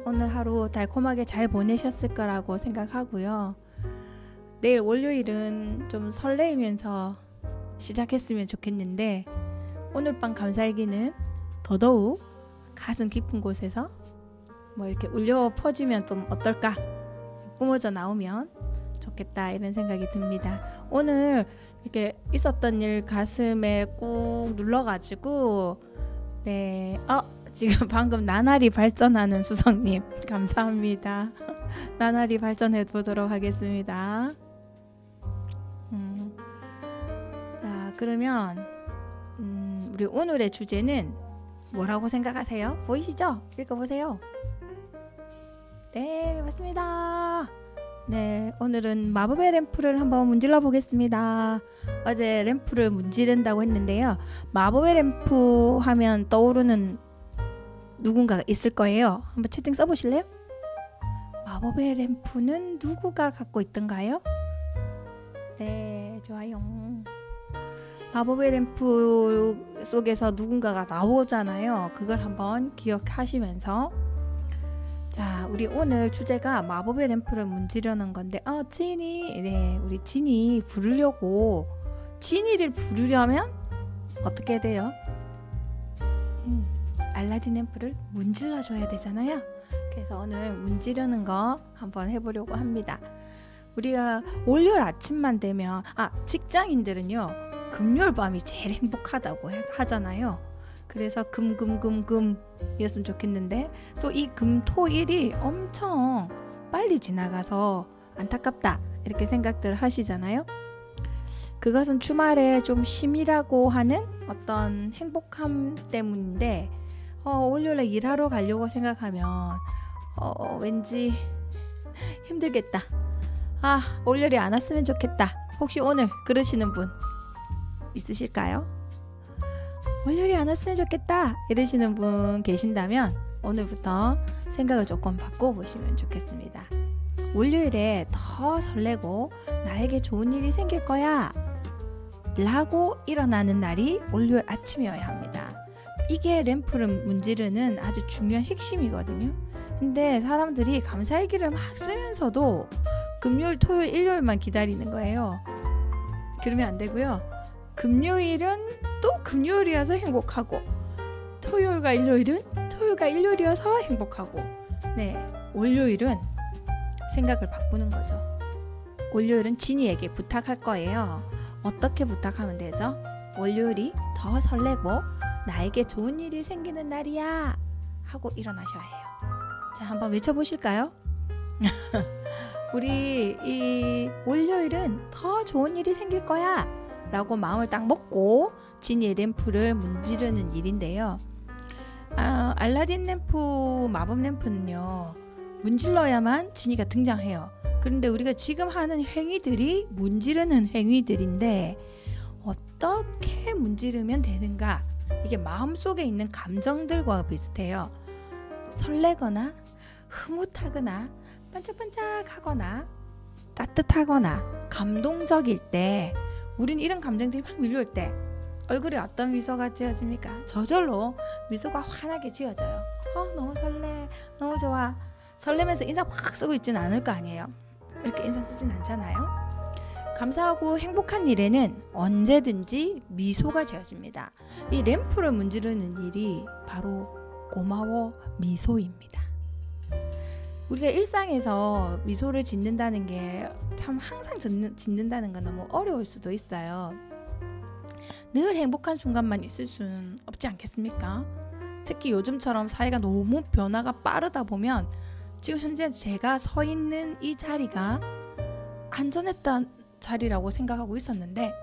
오늘 하루 달콤하게 잘 보내셨을 거라고 생각하고요. 내일 월요일은 좀 설레이면서 시작했으면 좋겠는데 오늘 밤 감사일기는 더더욱 가슴 깊은 곳에서 뭐 이렇게 울려 퍼지면 좀 어떨까, 뿜어져 나오면 좋겠다 이런 생각이 듭니다. 오늘 이렇게 있었던 일 가슴에 꾹 눌러가지고 지금 방금 나날이 발전하는 수성님 감사합니다. 나날이 발전해 보도록 하겠습니다. 자, 그러면 우리 오늘의 주제는 뭐라고 생각하세요? 보이시죠? 읽어보세요. 네, 맞습니다. 네, 오늘은 마법의 램프를 한번 문질러 보겠습니다. 어제 램프를 문지른다고 했는데요. 마법의 램프 하면 떠오르는 누군가가 있을 거예요. 한번 채팅 써보실래요? 마법의 램프는 누구가 갖고 있던가요? 네, 좋아요. 마법의 램프 속에서 누군가가 나오잖아요. 그걸 한번 기억하시면서, 자, 우리 오늘 주제가 마법의 램프를 문지르는 건데, 우리 지니 부르려고, 지니를 부르려면 어떻게 해야 돼요? 알라딘 램프를 문질러 줘야 되잖아요. 그래서 오늘 문지르는 거 한번 해보려고 합니다. 우리가 월요일 아침만 되면, 직장인들은요 금요일 밤이 제일 행복하다고 하잖아요. 그래서 이었으면 좋겠는데, 또 이 금토일이 엄청 빨리 지나가서 안타깝다 이렇게 생각들 하시잖아요. 그것은 주말에 좀 쉼이라고 하는 어떤 행복함 때문인데, 월요일에 일하러 가려고 생각하면 왠지 힘들겠다. 월요일이 안 왔으면 좋겠다. 혹시 오늘 그러시는 분 있으실까요? 월요일이 안 왔으면 좋겠다 이러시는 분 계신다면 오늘부터 생각을 조금 바꿔보시면 좋겠습니다. 월요일에 더 설레고 나에게 좋은 일이 생길 거야 라고 일어나는 날이 월요일 아침이어야 합니다. 이게 램프를 문지르는 아주 중요한 핵심이거든요. 근데 사람들이 감사일기를 막 쓰면서도 금요일, 토요일, 일요일만 기다리는 거예요. 그러면 안 되고요. 금요일은 또 금요일이어서 행복하고, 토요일과 일요일은 토요일과 일요일이어서 행복하고, 월요일은 생각을 바꾸는 거죠. 월요일은 지니에게 부탁할 거예요. 어떻게 부탁하면 되죠? 월요일이 더 설레고 나에게 좋은 일이 생기는 날이야 하고 일어나셔야 해요. 자, 한번 외쳐보실까요? 우리 이 월요일은 더 좋은 일이 생길 거야 라고 마음을 딱 먹고 지니의 램프를 문지르는 일인데요. 알라딘 램프, 마법 램프는요 문질러야만 지니가 등장해요. 그런데 우리가 지금 하는 행위들이 문지르는 행위들인데 어떻게 문지르면 되는가? 이게 마음속에 있는 감정들과 비슷해요. 설레거나 흐뭇하거나 반짝반짝하거나 따뜻하거나 감동적일 때, 우린 이런 감정들이 막 밀려올 때 얼굴에 어떤 미소가 지어집니까? 저절로 미소가 환하게 지어져요. 너무 설레, 너무 좋아. 설레면서 인상 확 쓰고 있지는 않을 거 아니에요. 이렇게 인상 쓰진 않잖아요. 감사하고 행복한 일에는 언제든지 미소가 지어집니다. 이 램프를 문지르는 일이 바로 고마워 미소입니다. 우리가 일상에서 미소를 짓는다는 게 참 항상 짓는다는 건 너무 어려울 수도 있어요. 늘 행복한 순간만 있을 수는 없지 않겠습니까? 특히 요즘처럼 사회가 너무 변화가 빠르다 보면 지금 현재 제가 서 있는 이 자리가 안전했던 자리라고 생각하고 있었는데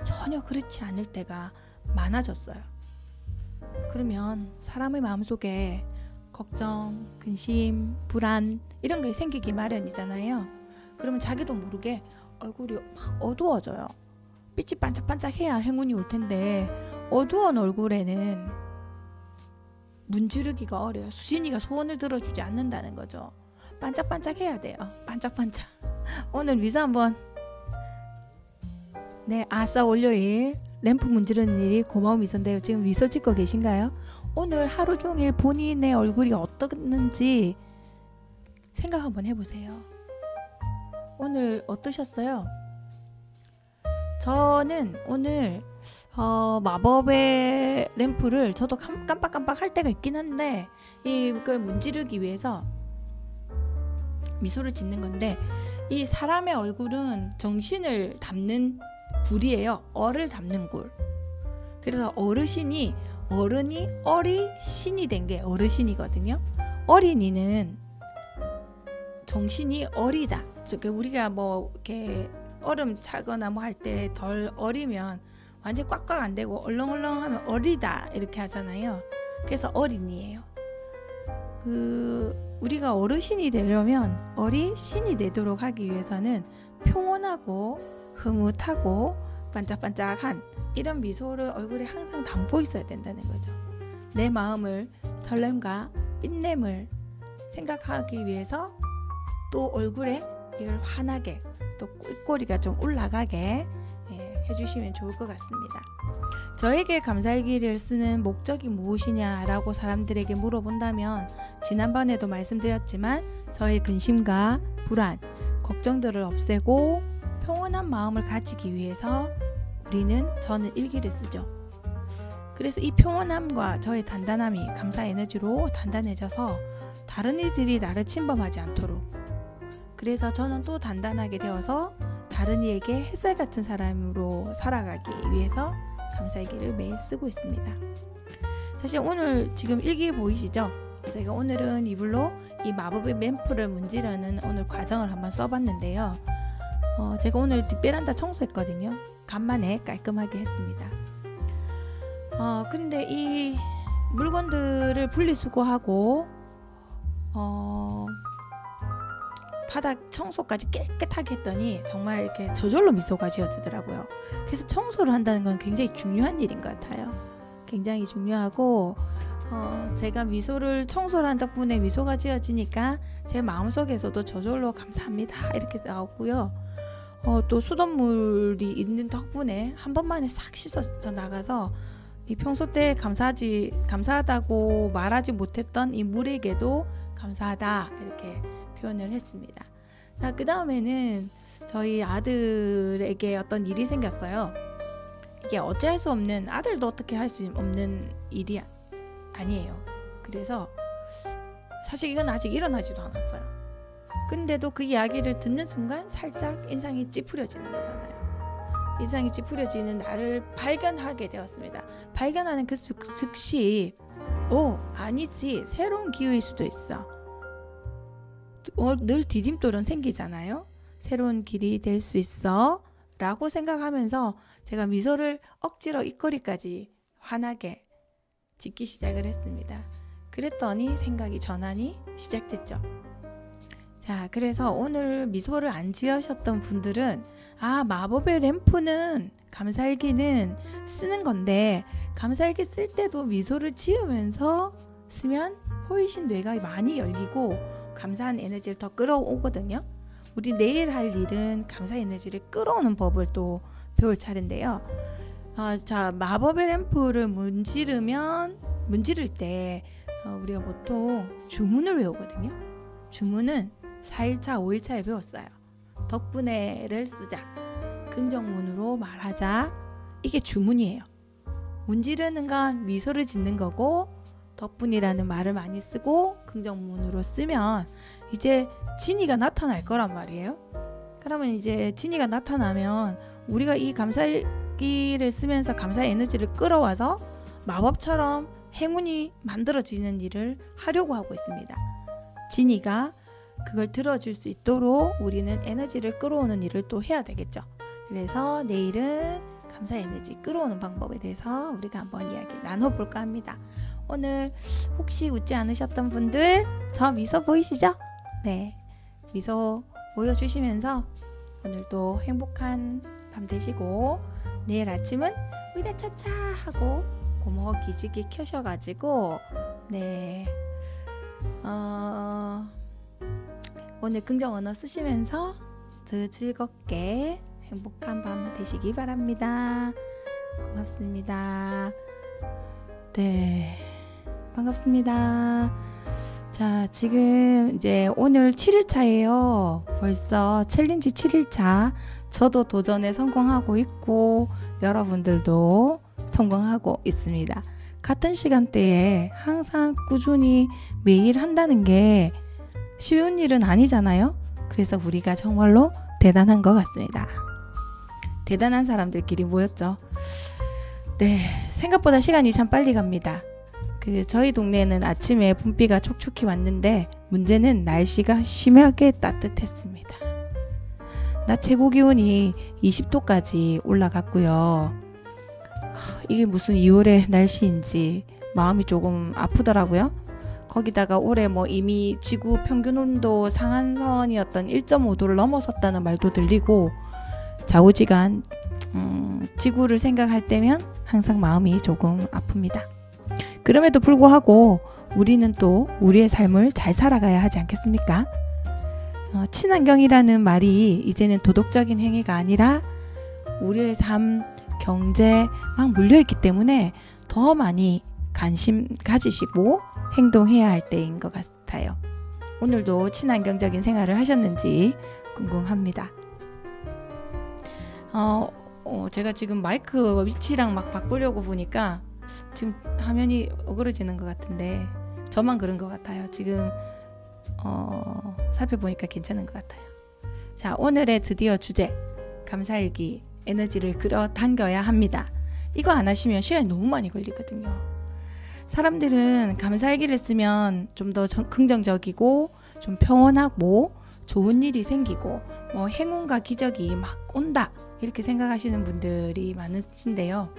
전혀 그렇지 않을 때가 많아졌어요. 그러면 사람의 마음속에 걱정, 근심, 불안 이런 게 생기기 마련이잖아요. 그러면 자기도 모르게 얼굴이 막 어두워져요. 빛이 반짝반짝해야 행운이 올 텐데 어두운 얼굴에는 문지르기가 어려요. 수진이가 소원을 들어주지 않는다는 거죠. 반짝반짝해야 돼요. 반짝반짝. 오늘 미소 한번. 아싸 월요일 램프 문지르는 일이 고마운 미소인데요. 지금 미소 짓고 계신가요? 오늘 하루 종일 본인의 얼굴이 어떻는지 생각 한번 해보세요. 오늘 어떠셨어요? 저는 오늘 마법의 램프를 저도 깜빡깜빡 할 때가 있긴 한데 이걸 문지르기 위해서 미소를 짓는 건데, 이 사람의 얼굴은 정신을 담는 굴이에요. 어를 담는 굴. 그래서 어른이 어리신이 된 게 어르신이거든요. 어린이는 정신이 어리다. 우리가 뭐 이렇게 얼음 차거나 뭐 할 때 덜 어리면 완전 꽉꽉 안 되고 얼렁얼렁하면 어리다 이렇게 하잖아요. 그래서 어린이에요. 우리가 어르신이 되려면 어리신이 되도록 하기 위해서는 평온하고 흐뭇하고 반짝반짝한 이런 미소를 얼굴에 항상 담고 있어야 된다는 거죠. 내 마음을 설렘과 빛냄을 생각하기 위해서 또 얼굴에 이걸 환하게 또 꿀꼬리가 좀 올라가게 해주시면 좋을 것 같습니다. 저에게 감사일기를 쓰는 목적이 무엇이냐라고 사람들에게 물어본다면, 지난번에도 말씀드렸지만 저의 근심과 불안, 걱정들을 없애고 평온한 마음을 가지기 위해서 저는 일기를 쓰죠. 그래서 이 평온함과 저의 단단함이 감사 에너지로 단단해져서 다른 이들이 나를 침범하지 않도록, 그래서 저는 또 단단하게 되어서 다른 이에게 햇살 같은 사람으로 살아가기 위해서 감사일기를 매일 쓰고 있습니다. 사실 오늘 지금 일기 보이시죠? 제가 오늘은 이불로 이 마법의 램프를 문지르는 오늘 과정을 한번 써봤는데요. 제가 오늘 뒷베란다 청소했거든요. 간만에 깔끔하게 했습니다. 근데 이 물건들을 분리수거하고 바닥 청소까지 깨끗하게 했더니 정말 이렇게 저절로 미소가 지어지더라고요. 그래서 청소를 한다는 건 굉장히 중요한 일인 것 같아요. 굉장히 중요하고 제가 청소를 한 덕분에 미소가 지어지니까 제 마음속에서도 저절로 감사합니다 이렇게 나왔고요. 또 수돗물이 있는 덕분에 한 번만에 싹 씻어서 나가서 이 평소 때 감사하다고 말하지 못했던 이 물에게도 감사하다 이렇게 표현을 했습니다. 자, 그 다음에는 저희 아들에게 어떤 일이 생겼어요. 이게 어찌할 수 없는, 아들도 어떻게 할 수 없는 일이 아니에요. 그래서 사실 이건 아직 일어나지도 않았어요. 근데도 그 이야기를 듣는 순간 살짝 인상이 찌푸려지는 거잖아요. 인상이 찌푸려지는 나를 발견하게 되었습니다. 발견하는 그 즉시 아니지, 새로운 기회일 수도 있어. 늘 디딤돌은 생기잖아요. 새로운 길이 될 수 있어 라고 생각하면서 제가 미소를 억지로 입꼬리까지 환하게 짓기 시작을 했습니다. 그랬더니 생각이 전환이 시작됐죠. 자, 그래서 오늘 미소를 안 지으셨던 분들은 마법의 램프는, 감사일기는 쓰는 건데 감사일기 쓸 때도 미소를 지으면서 쓰면 훨씬 뇌가 많이 열리고 감사한 에너지를 더 끌어오거든요. 우리 내일 할 일은 감사 에너지를 끌어오는 법을 또 배울 차례인데요. 자, 마법의 램프를 문지를 때 우리가 보통 주문을 외우거든요. 주문은 4일차, 5일차에 배웠어요. 덕분에를 쓰자, 긍정문으로 말하자, 이게 주문이에요. 문지르는 건 미소를 짓는 거고, 덕분이라는 말을 많이 쓰고 긍정문으로 쓰면 이제 진이가 나타날 거란 말이에요. 그러면 이제 진이가 나타나면 우리가 이 감사일기를 쓰면서 감사 에너지를 끌어와서 마법처럼 행운이 만들어지는 일을 하려고 하고 있습니다. 진이가 그걸 들어줄 수 있도록 우리는 에너지를 끌어오는 일을 또 해야 되겠죠. 그래서 내일은 감사 에너지 끌어오는 방법에 대해서 우리가 한번 이야기 나눠볼까 합니다. 오늘 혹시 웃지 않으셨던 분들, 저 미소 보이시죠? 네, 미소 보여주시면서 오늘도 행복한 밤 되시고, 내일 아침은 으랴차차 하고 고모 기지개 켜셔가지고 오늘 긍정 언어 쓰시면서 더 즐겁게 행복한 밤 되시기 바랍니다. 고맙습니다. 네, 반갑습니다. 자, 지금 이제 오늘 7일차예요. 벌써 챌린지 7일차. 저도 도전에 성공하고 있고 여러분들도 성공하고 있습니다. 같은 시간대에 항상 꾸준히 매일 한다는 게 쉬운 일은 아니잖아요. 그래서 우리가 정말로 대단한 것 같습니다. 대단한 사람들끼리 모였죠. 네, 생각보다 시간이 참 빨리 갑니다. 저희 동네에는 아침에 봄비가 촉촉히 왔는데 문제는 날씨가 심하게 따뜻했습니다. 낮 최고 기온이 20도까지 올라갔고요. 이게 무슨 2월의 날씨인지 마음이 조금 아프더라고요. 거기다가 올해 이미 지구 평균 온도 상한선이었던 1.5도를 넘어섰다는 말도 들리고 좌우지간 지구를 생각할 때면 항상 마음이 조금 아픕니다. 그럼에도 불구하고 우리는 또 우리의 삶을 잘 살아가야 하지 않겠습니까? 친환경이라는 말이 이제는 도덕적인 행위가 아니라 우리의 삶, 경제 막 물려있기 때문에 더 많이 관심 가지시고 행동해야 할 때인 것 같아요. 오늘도 친환경적인 생활을 하셨는지 궁금합니다. 제가 지금 마이크 위치랑 막 바꾸려고 보니까 지금 화면이 어그러지는 것 같은데 저만 그런 것 같아요. 지금 살펴보니까 괜찮은 것 같아요. 자, 오늘의 드디어 주제, 감사일기. 에너지를 끌어당겨야 합니다. 이거 안 하시면 시간이 너무 많이 걸리거든요. 사람들은 감사일기를 쓰면 좀 더 긍정적이고 좀 평온하고 좋은 일이 생기고 행운과 기적이 막 온다 이렇게 생각하시는 분들이 많으신데요.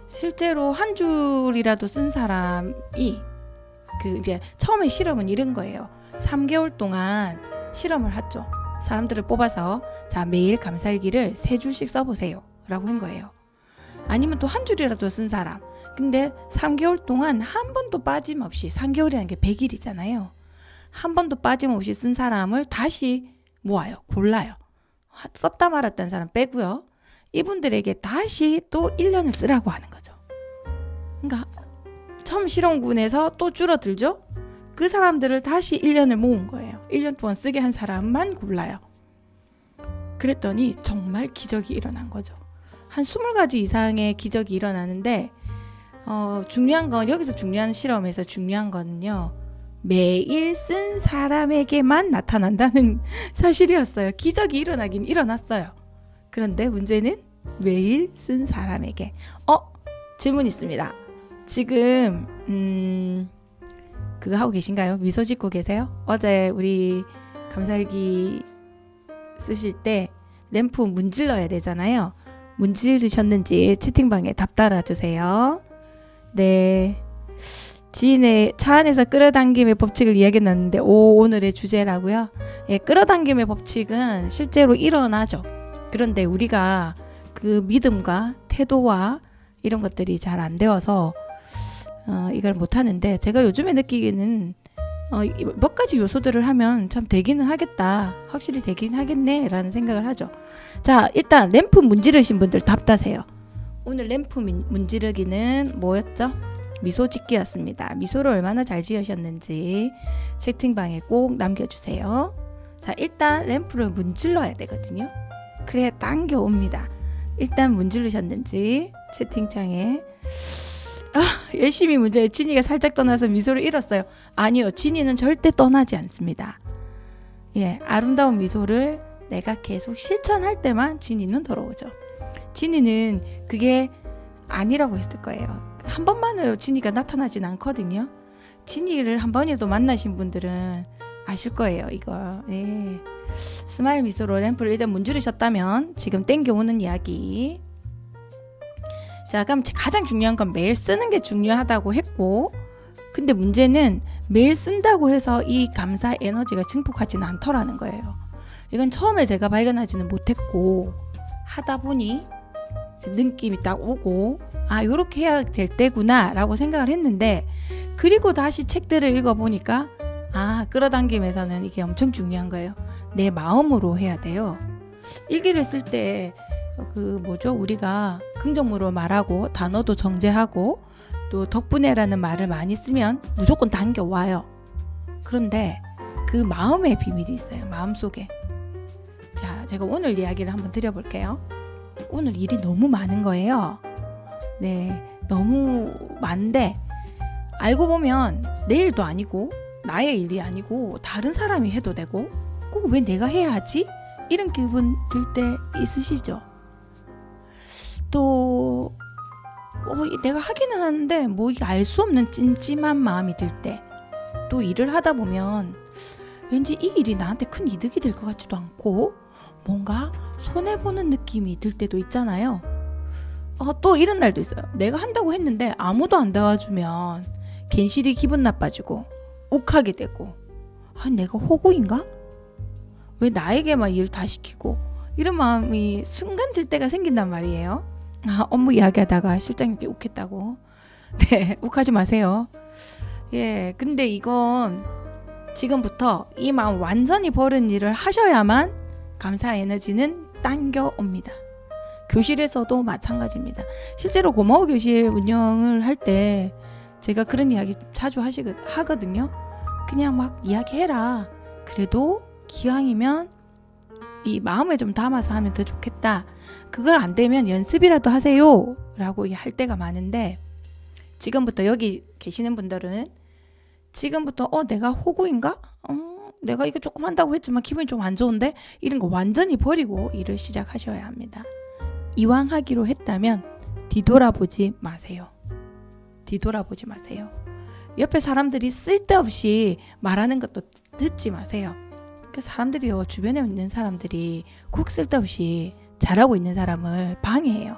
실제로 한 줄이라도 쓴 사람이 이제 처음에 실험은 이런 거예요. 3개월 동안 실험을 했죠. 사람들을 뽑아서 자, 매일 감사일기를 3줄씩 써보세요 라고 한 거예요. 아니면 또 한 줄이라도 쓴 사람, 근데 3개월 동안 한 번도 빠짐없이, 3개월이라는 게 100일이잖아요. 한 번도 빠짐없이 쓴 사람을 다시 모아요. 골라요. 썼다 말았다는 사람 빼고요. 이분들에게 다시 또 1년을 쓰라고 하는 거죠. 그러니까 처음 실험군에서 또 줄어들죠. 그 사람들을 다시 1년을 모은 거예요. 1년 동안 쓰게 한 사람만 골라요. 그랬더니 정말 기적이 일어난 거죠. 한 20가지 이상의 기적이 일어나는데 중요한 건, 여기서 중요한 실험에서 중요한 거는요, 매일 쓴 사람에게만 나타난다는 사실이었어요. 기적이 일어나긴 일어났어요. 그런데 문제는 매일 쓴 사람에게. 질문 있습니다. 지금 그거 하고 계신가요? 미소 짓고 계세요? 어제 우리 감사일기 쓰실 때 램프 문질러야 되잖아요. 문지르셨는지 채팅방에 답 달아주세요. 네, 지인의 차 안에서 끌어당김의 법칙을 이야기했는데 오늘의 주제라고요? 예, 끌어당김의 법칙은 실제로 일어나죠. 그런데 우리가 그 믿음과 태도와 이런 것들이 잘 안 되어서 이걸 못하는데, 제가 요즘에 느끼기는 몇 가지 요소들을 하면 참 되기는 하겠다, 확실히 되긴 하겠네 라는 생각을 하죠. 자, 일단 램프 문지르신 분들 답다세요. 오늘 램프 문지르기는 뭐였죠? 미소 짓기였습니다. 미소를 얼마나 잘 지으셨는지 채팅방에 꼭 남겨주세요. 자, 일단 램프를 문질러야 되거든요. 그래야 당겨옵니다. 일단 문지르셨는지 채팅창에. 열심히 문제. 진이가 살짝 떠나서 미소를 잃었어요. 아니요, 진이는 절대 떠나지 않습니다. 예, 아름다운 미소를 내가 계속 실천할 때만 진이는 돌아오죠. 진이는 그게 아니라고 했을 거예요. 한 번만으로 진이가 나타나진 않거든요. 진이를 한 번이라도 만나신 분들은 아실 거예요, 이거. 예. 스마일 미소로 램프를 일단 문지르셨다면 지금 땡겨오는 이야기. 자, 그럼 가장 중요한 건 매일 쓰는 게 중요하다고 했고, 근데 문제는 매일 쓴다고 해서 이 감사 에너지가 증폭하지는 않더라는 거예요. 이건 처음에 제가 발견하지는 못했고, 하다 보니 느낌이 딱 오고, 아, 요렇게 해야 될 때구나 라고 생각을 했는데, 그리고 다시 책들을 읽어보니까 아, 끌어당김에서는 이게 엄청 중요한 거예요. 내 마음으로 해야 돼요. 일기를 쓸 때 우리가 긍정문으로 말하고 단어도 정제하고 또 덕분에라는 말을 많이 쓰면 무조건 당겨와요. 그런데 그 마음의 비밀이 있어요. 마음속에. 자, 제가 오늘 이야기를 한번 드려볼게요. 오늘 일이 너무 많은 거예요. 네, 너무 많은데 알고 보면 내 일도 아니고 나의 일이 아니고 다른 사람이 해도 되고 꼭 왜 내가 해야 하지? 이런 기분 들 때 있으시죠? 또 내가 하기는 하는데 뭐 이게 알 수 없는 찜찜한 마음이 들 때, 또 일을 하다 보면 왠지 이 일이 나한테 큰 이득이 될 것 같지도 않고 뭔가 손해보는 느낌이 들 때도 있잖아요. 또 이런 날도 있어요. 내가 한다고 했는데 아무도 안 도와주면 괜시리 기분 나빠지고 욱하게 되고, 내가 호구인가? 왜 나에게만 일 다 시키고, 이런 마음이 순간 들 때가 생긴단 말이에요. 업무 이야기하다가 실장님께 욱했다고. 네, 욱하지 마세요. 예, 근데 이건 지금부터 이 마음 완전히 버린 일을 하셔야만 감사 에너지는 당겨옵니다. 교실에서도 마찬가지입니다. 실제로 고마워 교실 운영을 할 때 제가 그런 이야기 자주 하거든요. 그냥 막 이야기해라. 그래도 기왕이면 이 마음에 좀 담아서 하면 더 좋겠다. 그걸 안 되면 연습이라도 하세요. 라고 할 때가 많은데, 지금부터 여기 계시는 분들은 지금부터 내가 호구인가? 내가 이거 조금 한다고 했지만 기분이 좀 안 좋은데? 이런 거 완전히 버리고 일을 시작하셔야 합니다. 이왕 하기로 했다면 뒤돌아보지 마세요. 뒤돌아보지 마세요. 옆에 사람들이 쓸데없이 말하는 것도 듣지 마세요. 그 사람들이요, 주변에 있는 사람들이 꼭 쓸데없이 잘하고 있는 사람을 방해해요.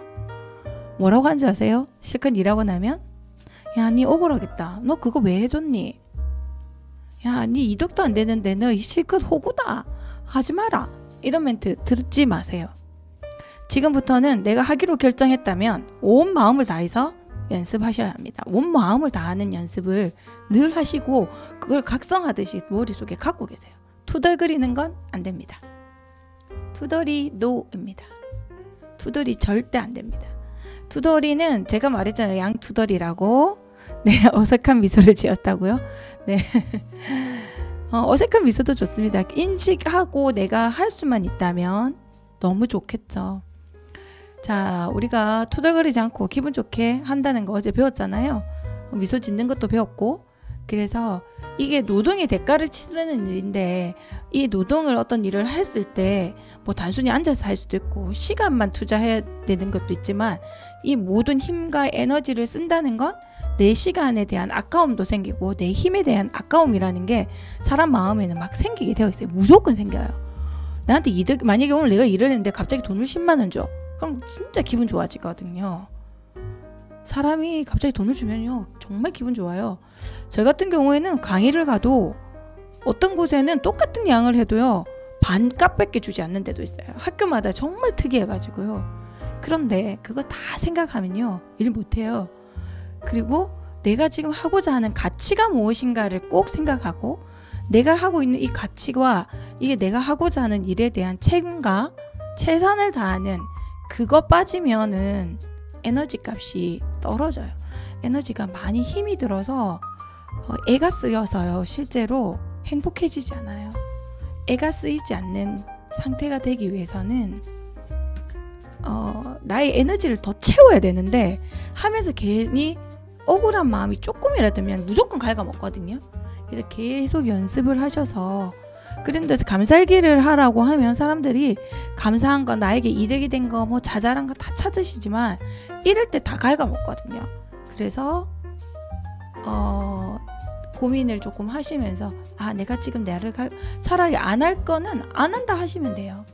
뭐라고 하는지 아세요? 실컷 일하고 나면, 야, 니 억울하겠다. 너 그거 왜 해줬니? 야, 니 이득도 안 되는데 너 실컷 호구다. 하지 마라. 이런 멘트 듣지 마세요. 지금부터는 내가 하기로 결정했다면 온 마음을 다해서 연습하셔야 합니다. 온 마음을 다하는 연습을 늘 하시고 그걸 각성하듯이 머릿속에 갖고 계세요. 투덜거리는 건 안 됩니다. 투덜이 노입니다. 투덜이 절대 안 됩니다. 투덜이는 제가 말했잖아요. 양투덜이라고. 네, 어색한 미소를 지었다고요. 네, 어색한 미소도 좋습니다. 인식하고 내가 할 수만 있다면 너무 좋겠죠. 자, 우리가 투덜거리지 않고 기분 좋게 한다는 거 어제 배웠잖아요. 미소 짓는 것도 배웠고, 그래서 이게 노동의 대가를 치르는 일인데, 이 노동을 어떤 일을 했을 때 뭐 단순히 앉아서 할 수도 있고 시간만 투자해야 되는 것도 있지만, 이 모든 힘과 에너지를 쓴다는 건 내 시간에 대한 아까움도 생기고 내 힘에 대한 아까움이라는 게 사람 마음에는 막 생기게 되어 있어요. 무조건 생겨요. 나한테 이득, 만약에 오늘 내가 일을 했는데 갑자기 돈을 10만 원 줘. 그럼 진짜 기분 좋아지거든요. 사람이 갑자기 돈을 주면요, 정말 기분 좋아요. 저 같은 경우에는 강의를 가도 어떤 곳에는 똑같은 양을 해도요, 반값밖에 주지 않는 데도 있어요. 학교마다 정말 특이해가지고요. 그런데 그거 다 생각하면요, 일 못해요. 그리고 내가 지금 하고자 하는 가치가 무엇인가를 꼭 생각하고, 내가 하고 있는 이 가치와 이게 내가 하고자 하는 일에 대한 책임과 최선을 다하는, 그거 빠지면은 에너지 값이 떨어져요. 에너지가 많이 힘이 들어서 애가 쓰여서요, 실제로 행복해지지 않아요. 애가 쓰이지 않는 상태가 되기 위해서는 나의 에너지를 더 채워야 되는데, 하면서 괜히 억울한 마음이 조금이라도 들면 무조건 갉아먹거든요. 그래서 계속 연습을 하셔서, 그런데 감사일기를 하라고 하면 사람들이 감사한 거, 나에게 이득이 된 거, 뭐 자잘한 거 다 찾으시지만 이럴 때 다 갉아먹거든요. 그래서 고민을 조금 하시면서, 내가 지금 차라리 안 할 거는 안 한다 하시면 돼요.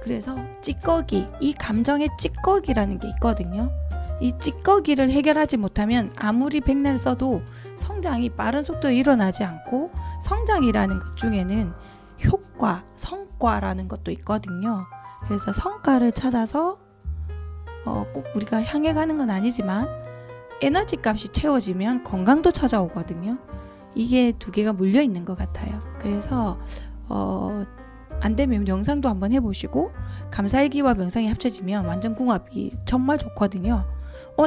그래서 찌꺼기, 이 감정의 찌꺼기라는 게 있거든요. 이 찌꺼기를 해결하지 못하면 아무리 백날 써도 성장이 빠른 속도에 일어나지 않고, 성장이라는 것 중에는 효과, 성과라는 것도 있거든요. 그래서 성과를 찾아서 꼭 우리가 향해 가는 건 아니지만 에너지 값이 채워지면 건강도 찾아오거든요. 이게 두 개가 물려 있는 것 같아요. 그래서 안 되면 명상도 한번 해보시고, 감사일기와 명상이 합쳐지면 완전 궁합이 정말 좋거든요.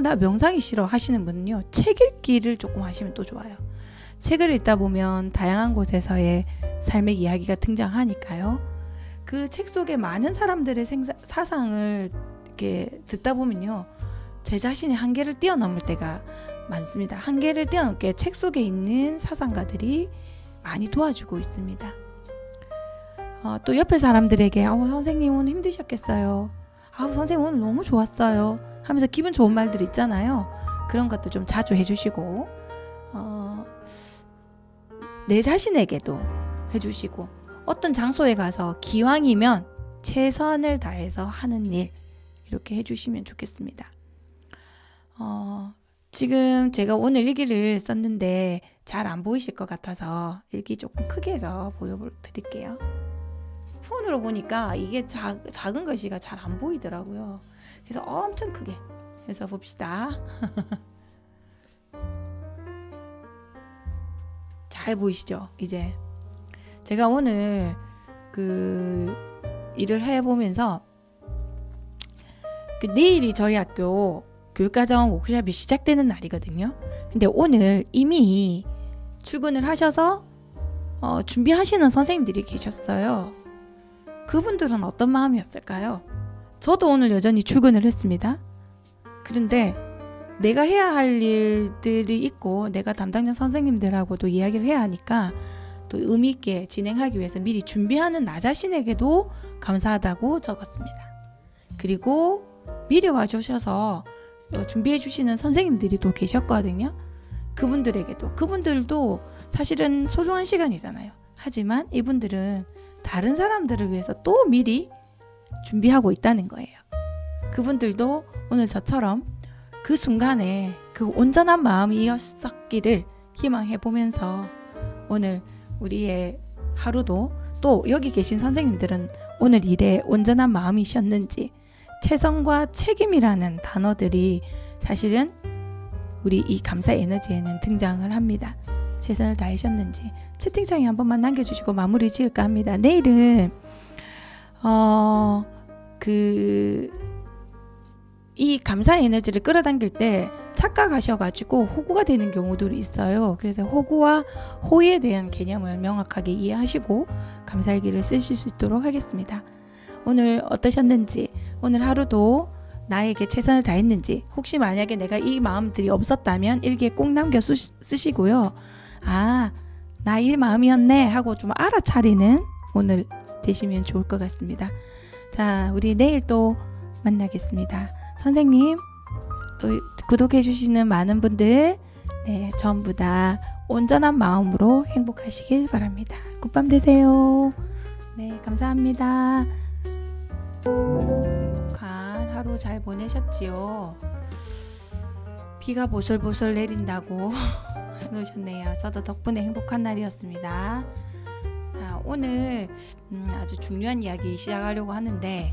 나 명상이 싫어 하시는 분은요, 책 읽기를 조금 하시면 또 좋아요. 책을 읽다 보면 다양한 곳에서의 삶의 이야기가 등장하니까요. 그 책 속에 많은 사람들의 사상을 이렇게 듣다 보면요, 제 자신의 한계를 뛰어넘을 때가 많습니다. 한계를 뛰어넘게 책 속에 있는 사상가들이 많이 도와주고 있습니다. 또 옆에 사람들에게 선생님 오늘 힘드셨겠어요. 선생님 오늘 너무 좋았어요 하면서 기분 좋은 말들 있잖아요. 그런 것도 좀 자주 해주시고 내 자신에게도 해주시고, 어떤 장소에 가서 기왕이면 최선을 다해서 하는 일 이렇게 해주시면 좋겠습니다. 지금 제가 오늘 일기를 썼는데 잘 안 보이실 것 같아서 일기 조금 크게 해서 보여드릴게요. 폰으로 보니까 이게 작은 글씨가 잘 안 보이더라고요. 그래서 엄청 크게 해서 봅시다. 잘 보이시죠? 이제 제가 오늘 그 일을 해보면서 내일이 저희 학교 교육과정 워크숍이 시작되는 날이거든요. 근데 오늘 이미 출근을 하셔서 준비하시는 선생님들이 계셨어요. 그분들은 어떤 마음이었을까요? 저도 오늘 여전히 출근을 했습니다. 그런데 내가 해야 할 일들이 있고 내가 담당자 선생님들하고도 이야기를 해야 하니까 또 의미 있게 진행하기 위해서 미리 준비하는 나 자신에게도 감사하다고 적었습니다. 그리고 미리 와주셔서 준비해 주시는 선생님들이 또 계셨거든요. 그분들도 사실은 소중한 시간이잖아요. 하지만 이분들은 다른 사람들을 위해서 또 미리 준비하고 있다는 거예요. 그분들도 오늘 저처럼 그 순간에 그 온전한 마음이었었기를 희망해 보면서 오늘 우리의 하루도, 또 여기 계신 선생님들은 오늘 일에 온전한 마음이셨는지, 최선과 책임이라는 단어들이 사실은 우리 이 감사 에너지에는 등장을 합니다. 최선을 다하셨는지 채팅창에 한 번만 남겨주시고 마무리 지을까 합니다. 내일은 이 감사 에너지를 끌어당길 때 착각하셔가지고 호구가 되는 경우들이 있어요. 그래서 호구와 호의에 대한 개념을 명확하게 이해하시고 감사일기를 쓰실 수 있도록 하겠습니다. 오늘 어떠셨는지, 오늘 하루도 나에게 최선을 다했는지, 혹시 만약에 내가 이 마음들이 없었다면 일기에 꼭 남겨 쓰시고요. 나 이 마음이었네 하고 좀 알아차리는 오늘 되시면 좋을 것 같습니다. 자, 우리 내일 또 만나겠습니다. 선생님, 또 구독해 주시는 많은 분들, 전부 다 온전한 마음으로 행복하시길 바랍니다. 굿밤 되세요. 감사합니다. 행복한 하루 잘 보내셨지요? 비가 보슬보슬 내린다고 해놓으셨네요. 저도 덕분에 행복한 날이었습니다. 자, 오늘 아주 중요한 이야기 시작하려고 하는데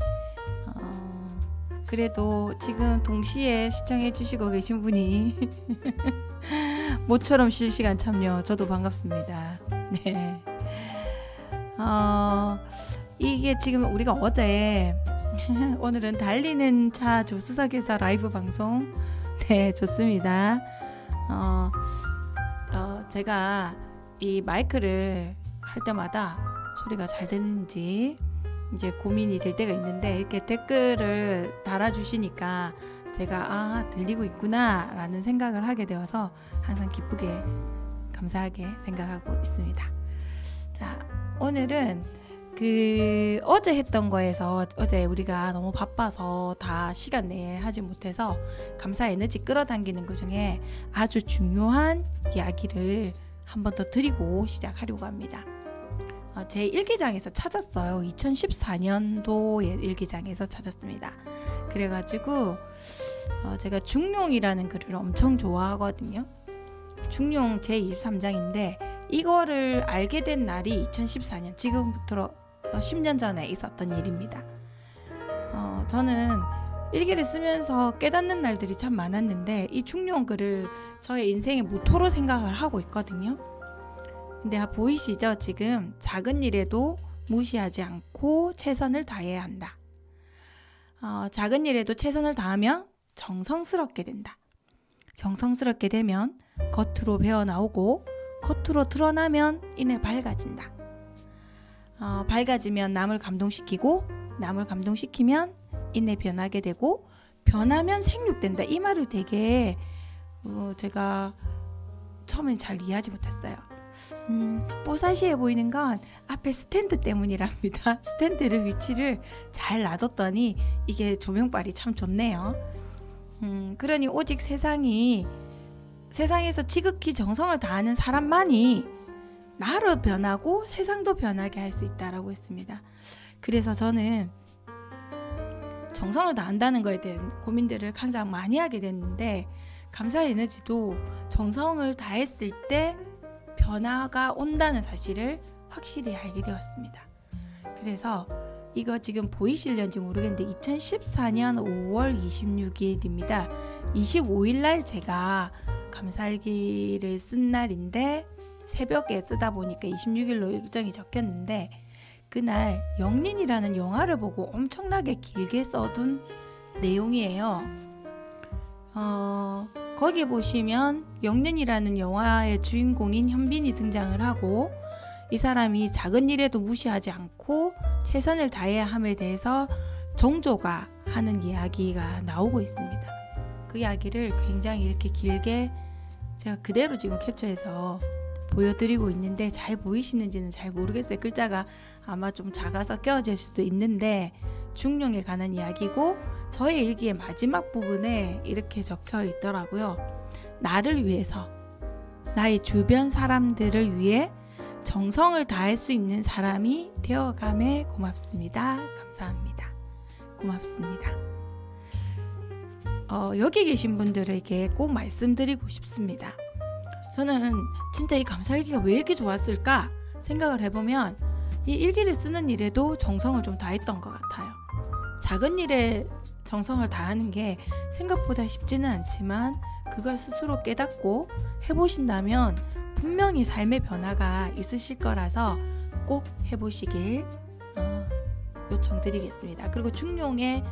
그래도 지금 동시에 시청해 주시고 계신 분이 모처럼 실시간 참여, 저도 반갑습니다. 네. 이게 지금 우리가 어제 오늘은 달리는 차 조수석에서 라이브 방송, 좋습니다. 제가 이 마이크를 할 때마다 소리가 잘 되는지 이제 고민이 될 때가 있는데, 이렇게 댓글을 달아주시니까 제가 들리고 있구나 라는 생각을 하게 되어서 항상 기쁘게 감사하게 생각하고 있습니다. 자, 오늘은 어제 했던 거에서, 어제 우리가 너무 바빠서 다 시간 내에 하지 못해서 감사 에너지 끌어당기는 그 중에 아주 중요한 이야기를 한 번 더 드리고 시작하려고 합니다. 제 일기장에서 찾았어요. 2014년도의 일기장에서 찾았습니다. 그래가지고 제가 중룡이라는 글을 엄청 좋아하거든요. 중룡 제23장인데 이거를 알게 된 날이 2014년, 지금부터 10년 전에 있었던 일입니다. 저는 일기를 쓰면서 깨닫는 날들이 참 많았는데 이 중룡 글을 저의 인생의 모토로 생각을 하고 있거든요. 근데 보이시죠? 지금 작은 일에도 무시하지 않고 최선을 다해야 한다. 작은 일에도 최선을 다하면 정성스럽게 된다. 정성스럽게 되면 겉으로 배어나오고 겉으로 드러나면 이내 밝아진다. 밝아지면 남을 감동시키고, 남을 감동시키면 이내 변하게 되고, 변하면 생육된다. 이 말을 되게 제가 처음엔 잘 이해하지 못했어요. 뽀사시해 보이는 건 앞에 스탠드 때문이랍니다. 스탠드를 위치를 잘 놔뒀더니 이게 조명빨이 참 좋네요. 그러니 오직 세상에서 지극히 정성을 다하는 사람만이 나를 변하고 세상도 변하게 할 수 있다라고 했습니다. 그래서 저는 정성을 다한다는 거에 대한 고민들을 항상 많이 하게 됐는데, 감사 에너지도 정성을 다했을 때 변화가 온다는 사실을 확실히 알게 되었습니다. 그래서 이거 지금 보이실런지 모르겠는데 2014년 5월 26일입니다. 25일 날 제가 감사일기를 쓴 날인데 새벽에 쓰다 보니까 26일로 일정이 적혔는데, 그날 영린이라는 영화를 보고 엄청나게 길게 써둔 내용이에요. 거기 보시면 영린이라는 영화의 주인공인 현빈이 등장을 하고, 이 사람이 작은 일에도 무시하지 않고 최선을 다해야 함에 대해서 정조가 하는 이야기가 나오고 있습니다. 그 이야기를 굉장히 이렇게 길게 제가 그대로 지금 캡처해서 보여드리고 있는데, 잘 보이시는지는 잘 모르겠어요. 글자가 아마 좀 작아서 껴질 수도 있는데, 중룡에 관한 이야기고, 저의 일기의 마지막 부분에 이렇게 적혀 있더라고요. 나를 위해서, 나의 주변 사람들을 위해 정성을 다할 수 있는 사람이 되어감에 고맙습니다. 감사합니다. 고맙습니다. 여기 계신 분들에게 꼭 말씀드리고 싶습니다. 저는 진짜 이 감사일기가 왜 이렇게 좋았을까 생각을 해보면, 이 일기를 쓰는 일에도 정성을 좀 다했던 것 같아요. 작은 일에 정성을 다하는 게 생각보다 쉽지는 않지만, 그걸 스스로 깨닫고 해보신다면 분명히 삶의 변화가 있으실 거라서 꼭 해보시길 요청드리겠습니다. 그리고 중룡의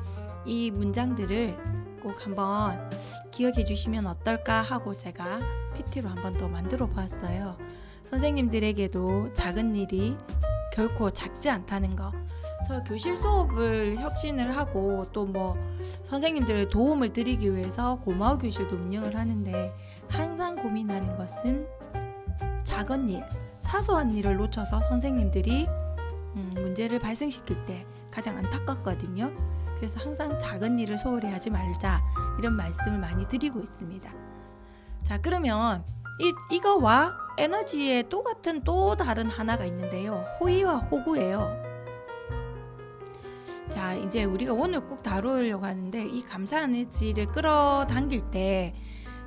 이 문장들을 꼭 한번 기억해 주시면 어떨까 하고 제가 PT로 한번 더 만들어 보았어요. 선생님들에게도 작은 일이 결코 작지 않다는 거. 저 교실 수업을 혁신을 하고 또 뭐 선생님들의 도움을 드리기 위해서 고마워 교실도 운영을 하는데, 항상 고민하는 것은 작은 일, 사소한 일을 놓쳐서 선생님들이 문제를 발생시킬 때 가장 안타깝거든요. 그래서 항상 작은 일을 소홀히 하지 말자, 이런 말씀을 많이 드리고 있습니다. 자, 그러면 이거와 에너지의 또 다른 하나가 있는데요. 호의와 호구예요. 자, 이제 우리가 오늘 꼭 다루려고 하는데, 이 감사 에너지를 끌어당길 때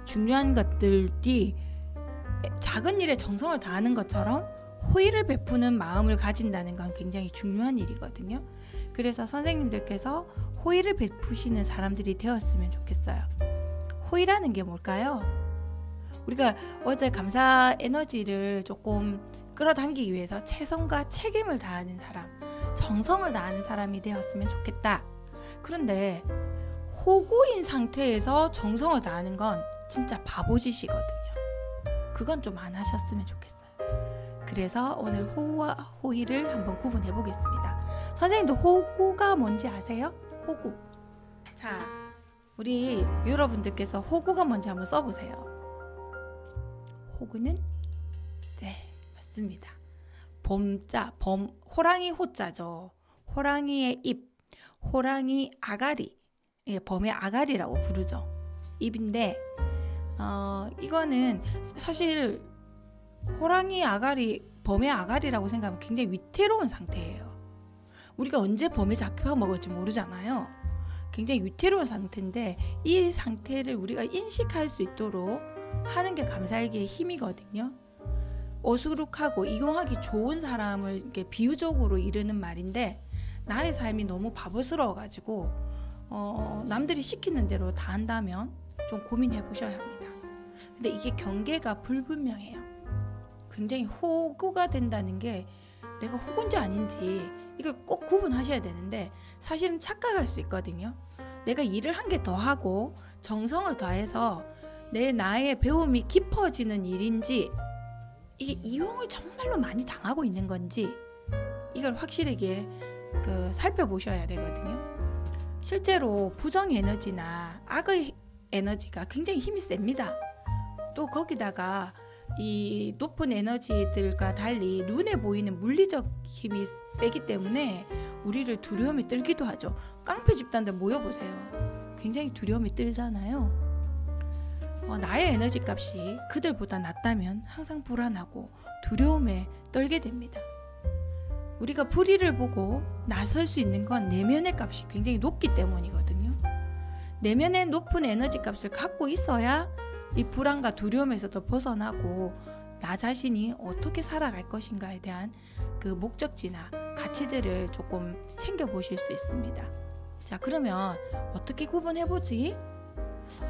중요한 것들이 작은 일에 정성을 다하는 것처럼 호의를 베푸는 마음을 가진다는 건 굉장히 중요한 일이거든요. 그래서 선생님들께서 호의를 베푸시는 사람들이 되었으면 좋겠어요. 호의라는 게 뭘까요? 우리가 어제 감사 에너지를 조금 끌어당기기 위해서 최선과 책임을 다하는 사람, 정성을 다하는 사람이 되었으면 좋겠다. 그런데 호구인 상태에서 정성을 다하는 건 진짜 바보짓이거든요. 그건 좀 안 하셨으면 좋겠어요. 그래서 오늘 호구와 호의를 한번 구분해 보겠습니다. 선생님도 호구가 뭔지 아세요? 호구. 자, 우리 여러분들께서 호구가 뭔지 한번 써보세요. 호구는, 네, 맞습니다. 호랑이 호자죠. 호랑이의 입, 호랑이 아가리, 범의 아가리라고 부르죠. 입인데, 이거는 사실 호랑이 아가리, 범의 아가리라고 생각하면 굉장히 위태로운 상태예요. 우리가 언제 범에 잡혀먹을지 모르잖아요. 굉장히 위태로운 상태인데, 이 상태를 우리가 인식할 수 있도록 하는 게 감사일기의 힘이거든요. 어수룩하고 이용하기 좋은 사람을 이렇게 비유적으로 이르는 말인데, 나의 삶이 너무 바보스러워가지고 남들이 시키는 대로 다 한다면 좀 고민해 보셔야 합니다. 근데 이게 경계가 불분명해요. 굉장히 호구가 된다는 게 내가 호구인지 아닌지 이걸 꼭 구분하셔야 되는데, 사실은 착각할 수 있거든요. 내가 일을 한 개 더 하고 정성을 더해서 나의 배움이 깊어지는 일인지, 이게 이용을 정말로 많이 당하고 있는 건지 이걸 확실하게 살펴보셔야 되거든요. 실제로 부정 에너지나 악의 에너지가 굉장히 힘이 셉니다. 또 거기다가 이 높은 에너지들과 달리 눈에 보이는 물리적 힘이 세기 때문에 우리를 두려움에 떨기도 하죠. 깡패 집단들 모여보세요. 굉장히 두려움에 떨잖아요. 나의 에너지 값이 그들보다 낮다면 항상 불안하고 두려움에 떨게 됩니다. 우리가 불의를 보고 나설 수 있는 건 내면의 값이 굉장히 높기 때문이거든요. 내면의 높은 에너지 값을 갖고 있어야 이 불안과 두려움에서도 벗어나고 나 자신이 어떻게 살아갈 것인가에 대한 그 목적지나 가치들을 조금 챙겨보실 수 있습니다. 자, 그러면 어떻게 구분해보지?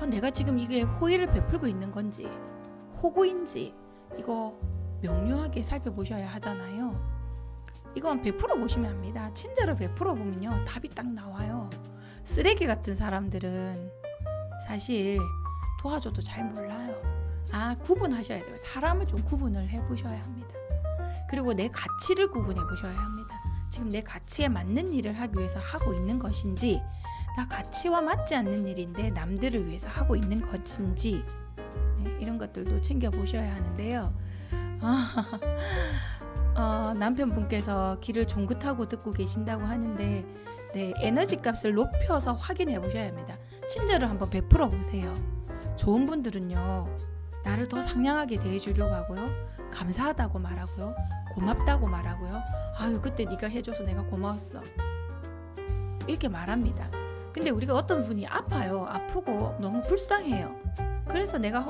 내가 지금 이게 호의를 베풀고 있는 건지 호구인지 이거 명료하게 살펴보셔야 하잖아요. 이건 베풀어 보시면 합니다. 친절을 베풀어 보면요 답이 딱 나와요. 쓰레기 같은 사람들은 사실 도와줘도 잘 몰라요. 구분하셔야 돼요. 사람을 좀 구분을 해보셔야 합니다. 그리고 내 가치를 구분해 보셔야 합니다. 지금 내 가치에 맞는 일을 하기 위해서 하고 있는 것인지, 나 가치와 맞지 않는 일인데 남들을 위해서 하고 있는 것인지, 이런 것들도 챙겨보셔야 하는데요. 남편분께서 귀를 종긋하고 듣고 계신다고 하는데 에너지 값을 높여서 확인해 보셔야 합니다. 친절을 한번 베풀어 보세요. 좋은 분들은요 나를 더 상냥하게 대해주려고 하고요, 감사하다고 말하고요, 고맙다고 말하고요, 아유 그때 네가 해줘서 내가 고마웠어 이렇게 말합니다. 근데 우리가 어떤 분이 아프고 너무 불쌍해요. 그래서 내가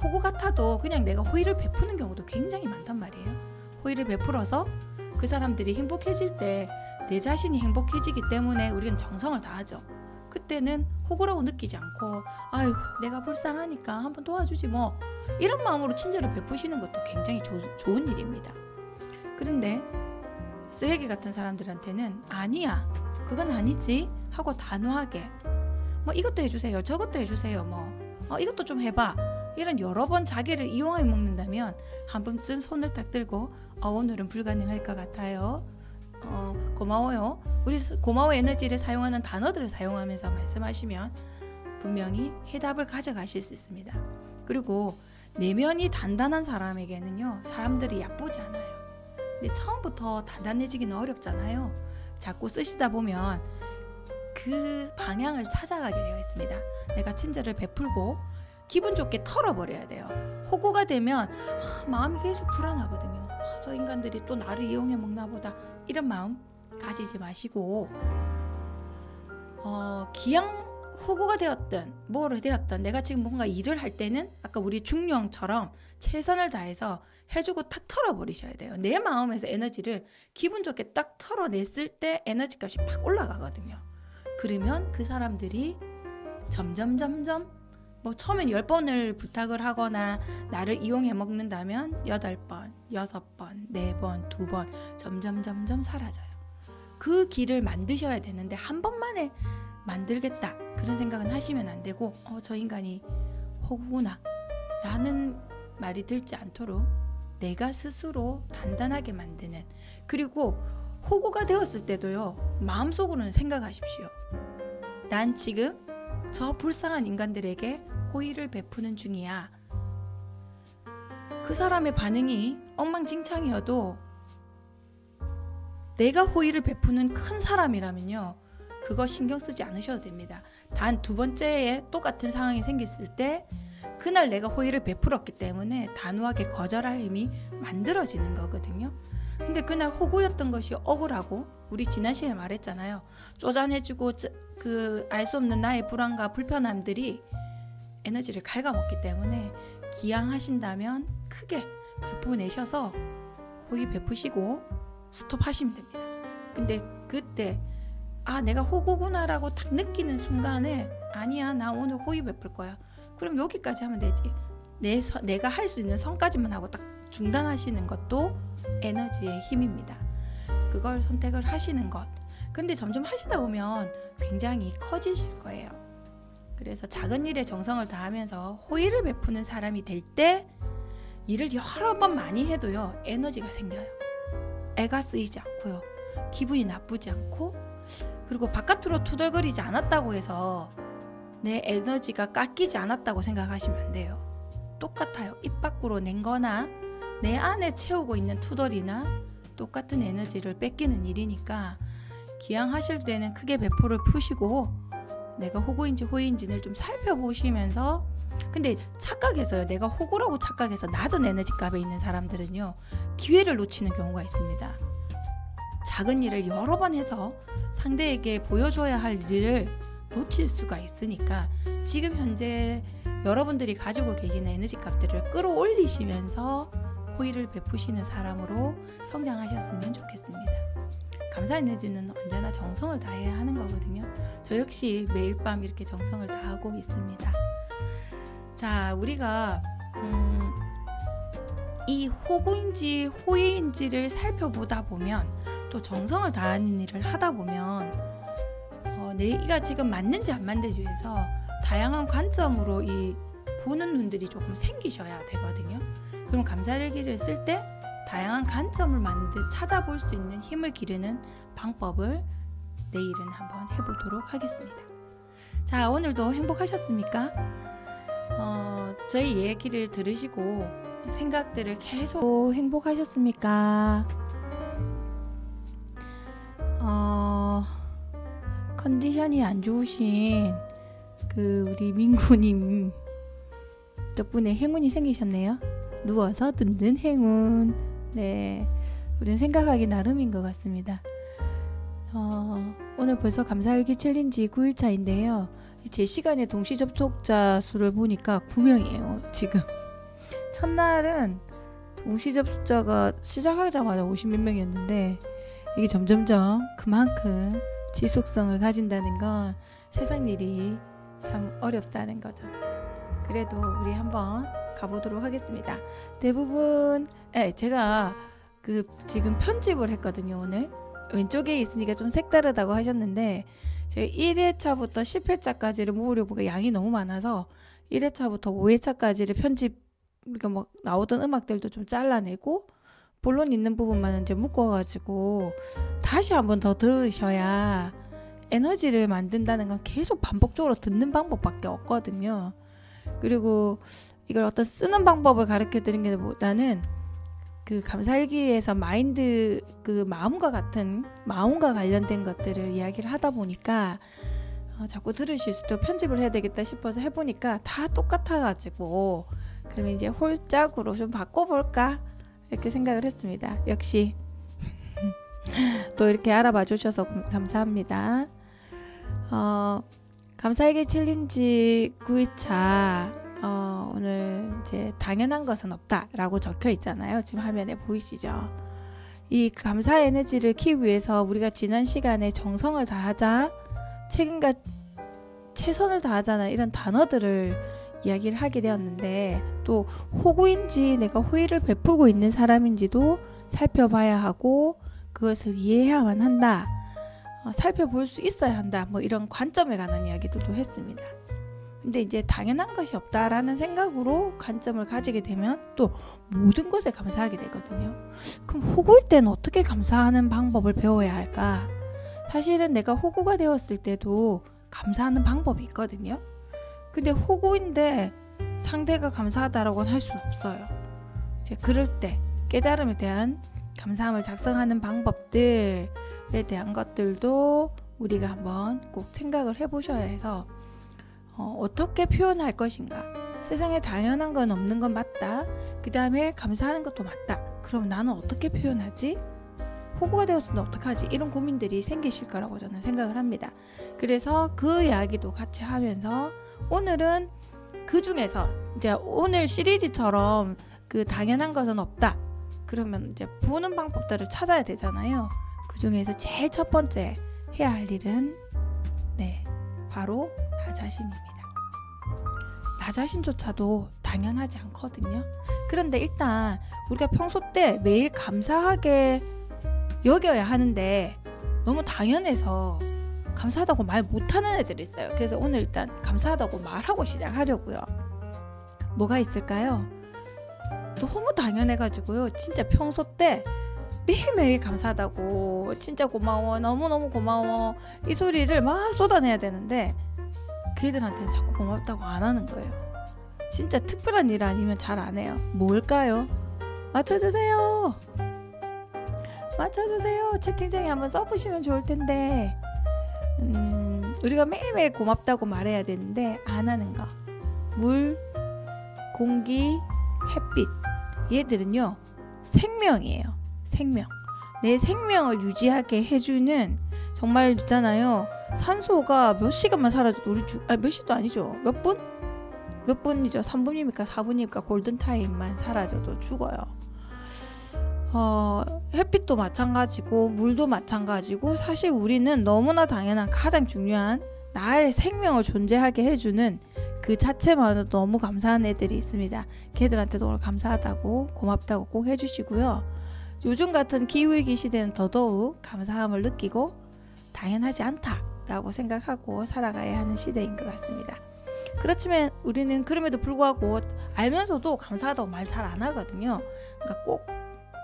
호구 같아도 그냥 내가 호의를 베푸는 경우도 굉장히 많단 말이에요. 호의를 베풀어서 그 사람들이 행복해질 때 내 자신이 행복해지기 때문에 우리는 정성을 다하죠. 그때는 호구라고 느끼지 않고 아유 내가 불쌍하니까 한번 도와주지 뭐, 이런 마음으로 친절을 베푸시는 것도 굉장히 좋은 일입니다. 그런데 쓰레기 같은 사람들한테는 아니야 그건 아니지 하고 단호하게 이것도 해주세요 저것도 해주세요 이것도 좀 해봐, 이런 여러 번 자기를 이용해 먹는다면 한 번쯤 손을 딱 들고 오늘은 불가능할 것 같아요, 고마워요, 우리 고마워 에너지를 사용하는 단어들을 사용하면서 말씀하시면 분명히 해답을 가져가실 수 있습니다. 그리고 내면이 단단한 사람에게는요 사람들이 얕보지 않아요. 근데 처음부터 단단해지기는 어렵잖아요. 자꾸 쓰시다 보면 그 방향을 찾아가게 되어 있습니다. 내가 친절을 베풀고 기분 좋게 털어버려야 돼요. 호구가 되면 마음이 계속 불안하거든요. 저 인간들이 또 나를 이용해 먹나 보다, 이런 마음 가지지 마시고 기양 호구가 되었든 뭐를 되었든 내가 지금 뭔가 일을 할 때는 아까 우리 중령처럼 최선을 다해서 해주고 탁 털어버리셔야 돼요. 내 마음에서 에너지를 기분 좋게 딱 털어냈을 때 에너지 값이 팍 올라가거든요. 그러면 그 사람들이 점점 처음엔 10번을 부탁을 하거나 나를 이용해 먹는다면 8번, 6번, 4번, 2번 점점 사라져요. 그 길을 만드셔야 되는데 한 번만에 만들겠다 그런 생각은 하시면 안 되고 저 인간이 호구구나 라는 말이 들지 않도록 내가 스스로 단단하게 만드는, 그리고 호구가 되었을 때도요 마음속으로는 생각하십시오. 난 지금 저 불쌍한 인간들에게 호의를 베푸는 중이야. 그 사람의 반응이 엉망진창이어도 내가 호의를 베푸는 큰 사람이라면요 그거 신경 쓰지 않으셔도 됩니다. 단 2번째에 똑같은 상황이 생겼을 때 그날 내가 호의를 베풀었기 때문에 단호하게 거절할 힘이 만들어지는 거거든요. 근데 그날 호구였던 것이 억울하고, 우리 지난 시간에 말했잖아요. 쪼잔해지고 알 수 없는 나의 불안과 불편함들이 에너지를 갉아먹기 때문에 기양하신다면 크게 베푸내셔서 호의 베푸시고 스톱하시면 됩니다. 근데 그때 내가 호구구나라고 딱 느끼는 순간에 아니야 나 오늘 호의 베풀 거야, 그럼 여기까지 하면 되지. 내가 할 수 있는 선까지만 하고 딱 중단하시는 것도 에너지의 힘입니다. 그걸 선택을 하시는 것. 근데 점점 하시다 보면 굉장히 커지실 거예요. 그래서 작은 일에 정성을 다하면서 호의를 베푸는 사람이 될 때 일을 여러 번 많이 해도요 에너지가 생겨요. 애가 쓰이지 않고요, 기분이 나쁘지 않고, 그리고 바깥으로 투덜거리지 않았다고 해서 내 에너지가 깎이지 않았다고 생각하시면 안 돼요. 똑같아요. 입 밖으로 낸 거나 내 안에 채우고 있는 투덜이나 똑같은 에너지를 뺏기는 일이니까 기왕 하실 때는 크게 배포를 푸시고 내가 호구인지 호의인지를 좀 살펴보시면서, 근데 착각해서요, 내가 호구라고 착각해서 낮은 에너지 값에 있는 사람들은요 기회를 놓치는 경우가 있습니다. 작은 일을 여러 번 해서 상대에게 보여줘야 할 일을 놓칠 수가 있으니까 지금 현재 여러분들이 가지고 계시는 에너지 값들을 끌어올리시면서 호의를 베푸시는 사람으로 성장하셨으면 좋겠습니다. 감사 에너지는 언제나 정성을 다해야 하는 거거든요. 저 역시 매일 밤 이렇게 정성을 다하고 있습니다. 자, 우리가 이 호구인지 호의인지를 살펴보다 보면, 또 정성을 다하는 일을 하다 보면 내가 지금 맞는지 안 맞는지 해서 다양한 관점으로 이 보는 눈들이 조금 생기셔야 되거든요. 그럼 감사일기를 쓸 때 다양한 관점을 찾아볼 수 있는 힘을 기르는 방법을 내일은 한번 해보도록 하겠습니다. 자, 오늘도 행복하셨습니까? 저희 얘기를 들으시고 생각들을 계속 행복하셨습니까? 컨디션이 안 좋으신 우리 민구님 덕분에 행운이 생기셨네요. 누워서 듣는 행운. 네, 우리는 생각하기 나름인 것 같습니다. 오늘 벌써 감사일기 챌린지 9일차인데요. 제 시간에 동시 접속자 수를 보니까 9명이에요. 지금 첫날은 동시 접속자가 시작하자마자 50몇 명이었는데 이게 점점점 그만큼 지속성을 가진다는 건 세상 일이 참 어렵다는 거죠. 그래도 우리 한번 가보도록 하겠습니다. 대부분 제가 지금 편집을 했거든요. 오늘 왼쪽에 있으니까 좀 색다르다고 하셨는데 제가 1회차부터 10회차까지를 모으려고 양이 너무 많아서 1회차부터 5회차까지를 편집, 그러니까 막 나오던 음악들도 좀 잘라내고 본론 있는 부분만 이제 묶어가지고 다시 한번 더 들으셔야 에너지를 만든다는 건 계속 반복적으로 듣는 방법밖에 없거든요. 그리고 이걸 어떤 쓰는 방법을 가르쳐 드린 게 보다는 감사일기에서 마인드, 마음과 관련된 것들을 이야기를 하다 보니까 자꾸 들으실 수도 편집을 해야 되겠다 싶어서 해보니까 다 똑같아가지고 그러면 이제 홀짝으로 좀 바꿔볼까 이렇게 생각을 했습니다. 역시 또 이렇게 알아봐 주셔서 감사합니다. 감사일기 챌린지 9회차 오늘 이제 당연한 것은 없다 라고 적혀 있잖아요. 지금 화면에 보이시죠? 이 감사 에너지를 키우기 위해서 우리가 지난 시간에 정성을 다하자, 책임과 최선을 다하자는 이런 단어들을 이야기를 하게 되었는데, 또 호구인지 내가 호의를 베푸고 있는 사람인지도 살펴봐야 하고 그것을 이해해야만 한다, 살펴볼 수 있어야 한다, 뭐 이런 관점에 관한 이야기들도 했습니다. 근데 이제 당연한 것이 없다라는 생각으로 관점을 가지게 되면 또 모든 것에 감사하게 되거든요. 그럼 호구일 때는 어떻게 감사하는 방법을 배워야 할까? 사실은 내가 호구가 되었을 때도 감사하는 방법이 있거든요. 근데 호구인데 상대가 감사하다라고는 할 수는 없어요. 이제 그럴 때 깨달음에 대한 감사함을 작성하는 방법들에 대한 것들도 우리가 한번 꼭 생각을 해보셔야 해서 어떻게 표현할 것인가, 세상에 당연한 건 없는 건 맞다, 그 다음에 감사하는 것도 맞다, 그럼 나는 어떻게 표현하지? 호구가 되었으면 어떡하지? 이런 고민들이 생기실 거라고 저는 생각을 합니다. 그래서 그 이야기도 같이 하면서 오늘은 그 중에서 이제 오늘 시리즈처럼 당연한 것은 없다, 그러면 이제 보는 방법들을 찾아야 되잖아요. 그 중에서 제일 첫 번째 해야 할 일은 바로 나 자신입니다. 나 자신조차도 당연하지 않거든요. 그런데 일단 우리가 평소 때 매일 감사하게 여겨야 하는데 너무 당연해서 감사하다고 말 못하는 애들이 있어요. 그래서 오늘 일단 감사하다고 말하고 시작하려고요. 뭐가 있을까요? 너무 당연해가지고요. 진짜 평소 때 매일매일 감사하다고, 진짜 고마워, 너무너무 고마워, 이 소리를 막 쏟아내야 되는데 걔들한테는 자꾸 고맙다고 안 하는 거예요. 진짜 특별한 일 아니면 잘 안 해요. 뭘까요? 맞춰주세요. 채팅창에 한번 써보시면 좋을 텐데, 우리가 매일매일 고맙다고 말해야 되는데 안 하는 거. 물, 공기, 햇빛, 얘들은요 생명이에요. 생명. 내 생명을 유지하게 해주는, 정말 있잖아요, 산소가 몇 시간만 사라져도 우리 몇 시도 아니죠, 몇 분? 몇 분이죠? 3분입니까 4분입니까? 골든타임만 사라져도 죽어요. 햇빛도 마찬가지고 물도 마찬가지고, 사실 우리는 너무나 당연한, 가장 중요한 나의 생명을 존재하게 해주는 그 자체만으로 너무 감사한 애들이 있습니다. 걔들한테도 오늘 감사하다고, 고맙다고 꼭 해주시고요. 요즘 같은 기후위기 시대는 더더욱 감사함을 느끼고 당연하지 않다라고 생각하고 살아가야 하는 시대인 것 같습니다. 그렇지만 우리는 그럼에도 불구하고 알면서도 감사하다고 말 잘 안 하거든요. 그러니까 꼭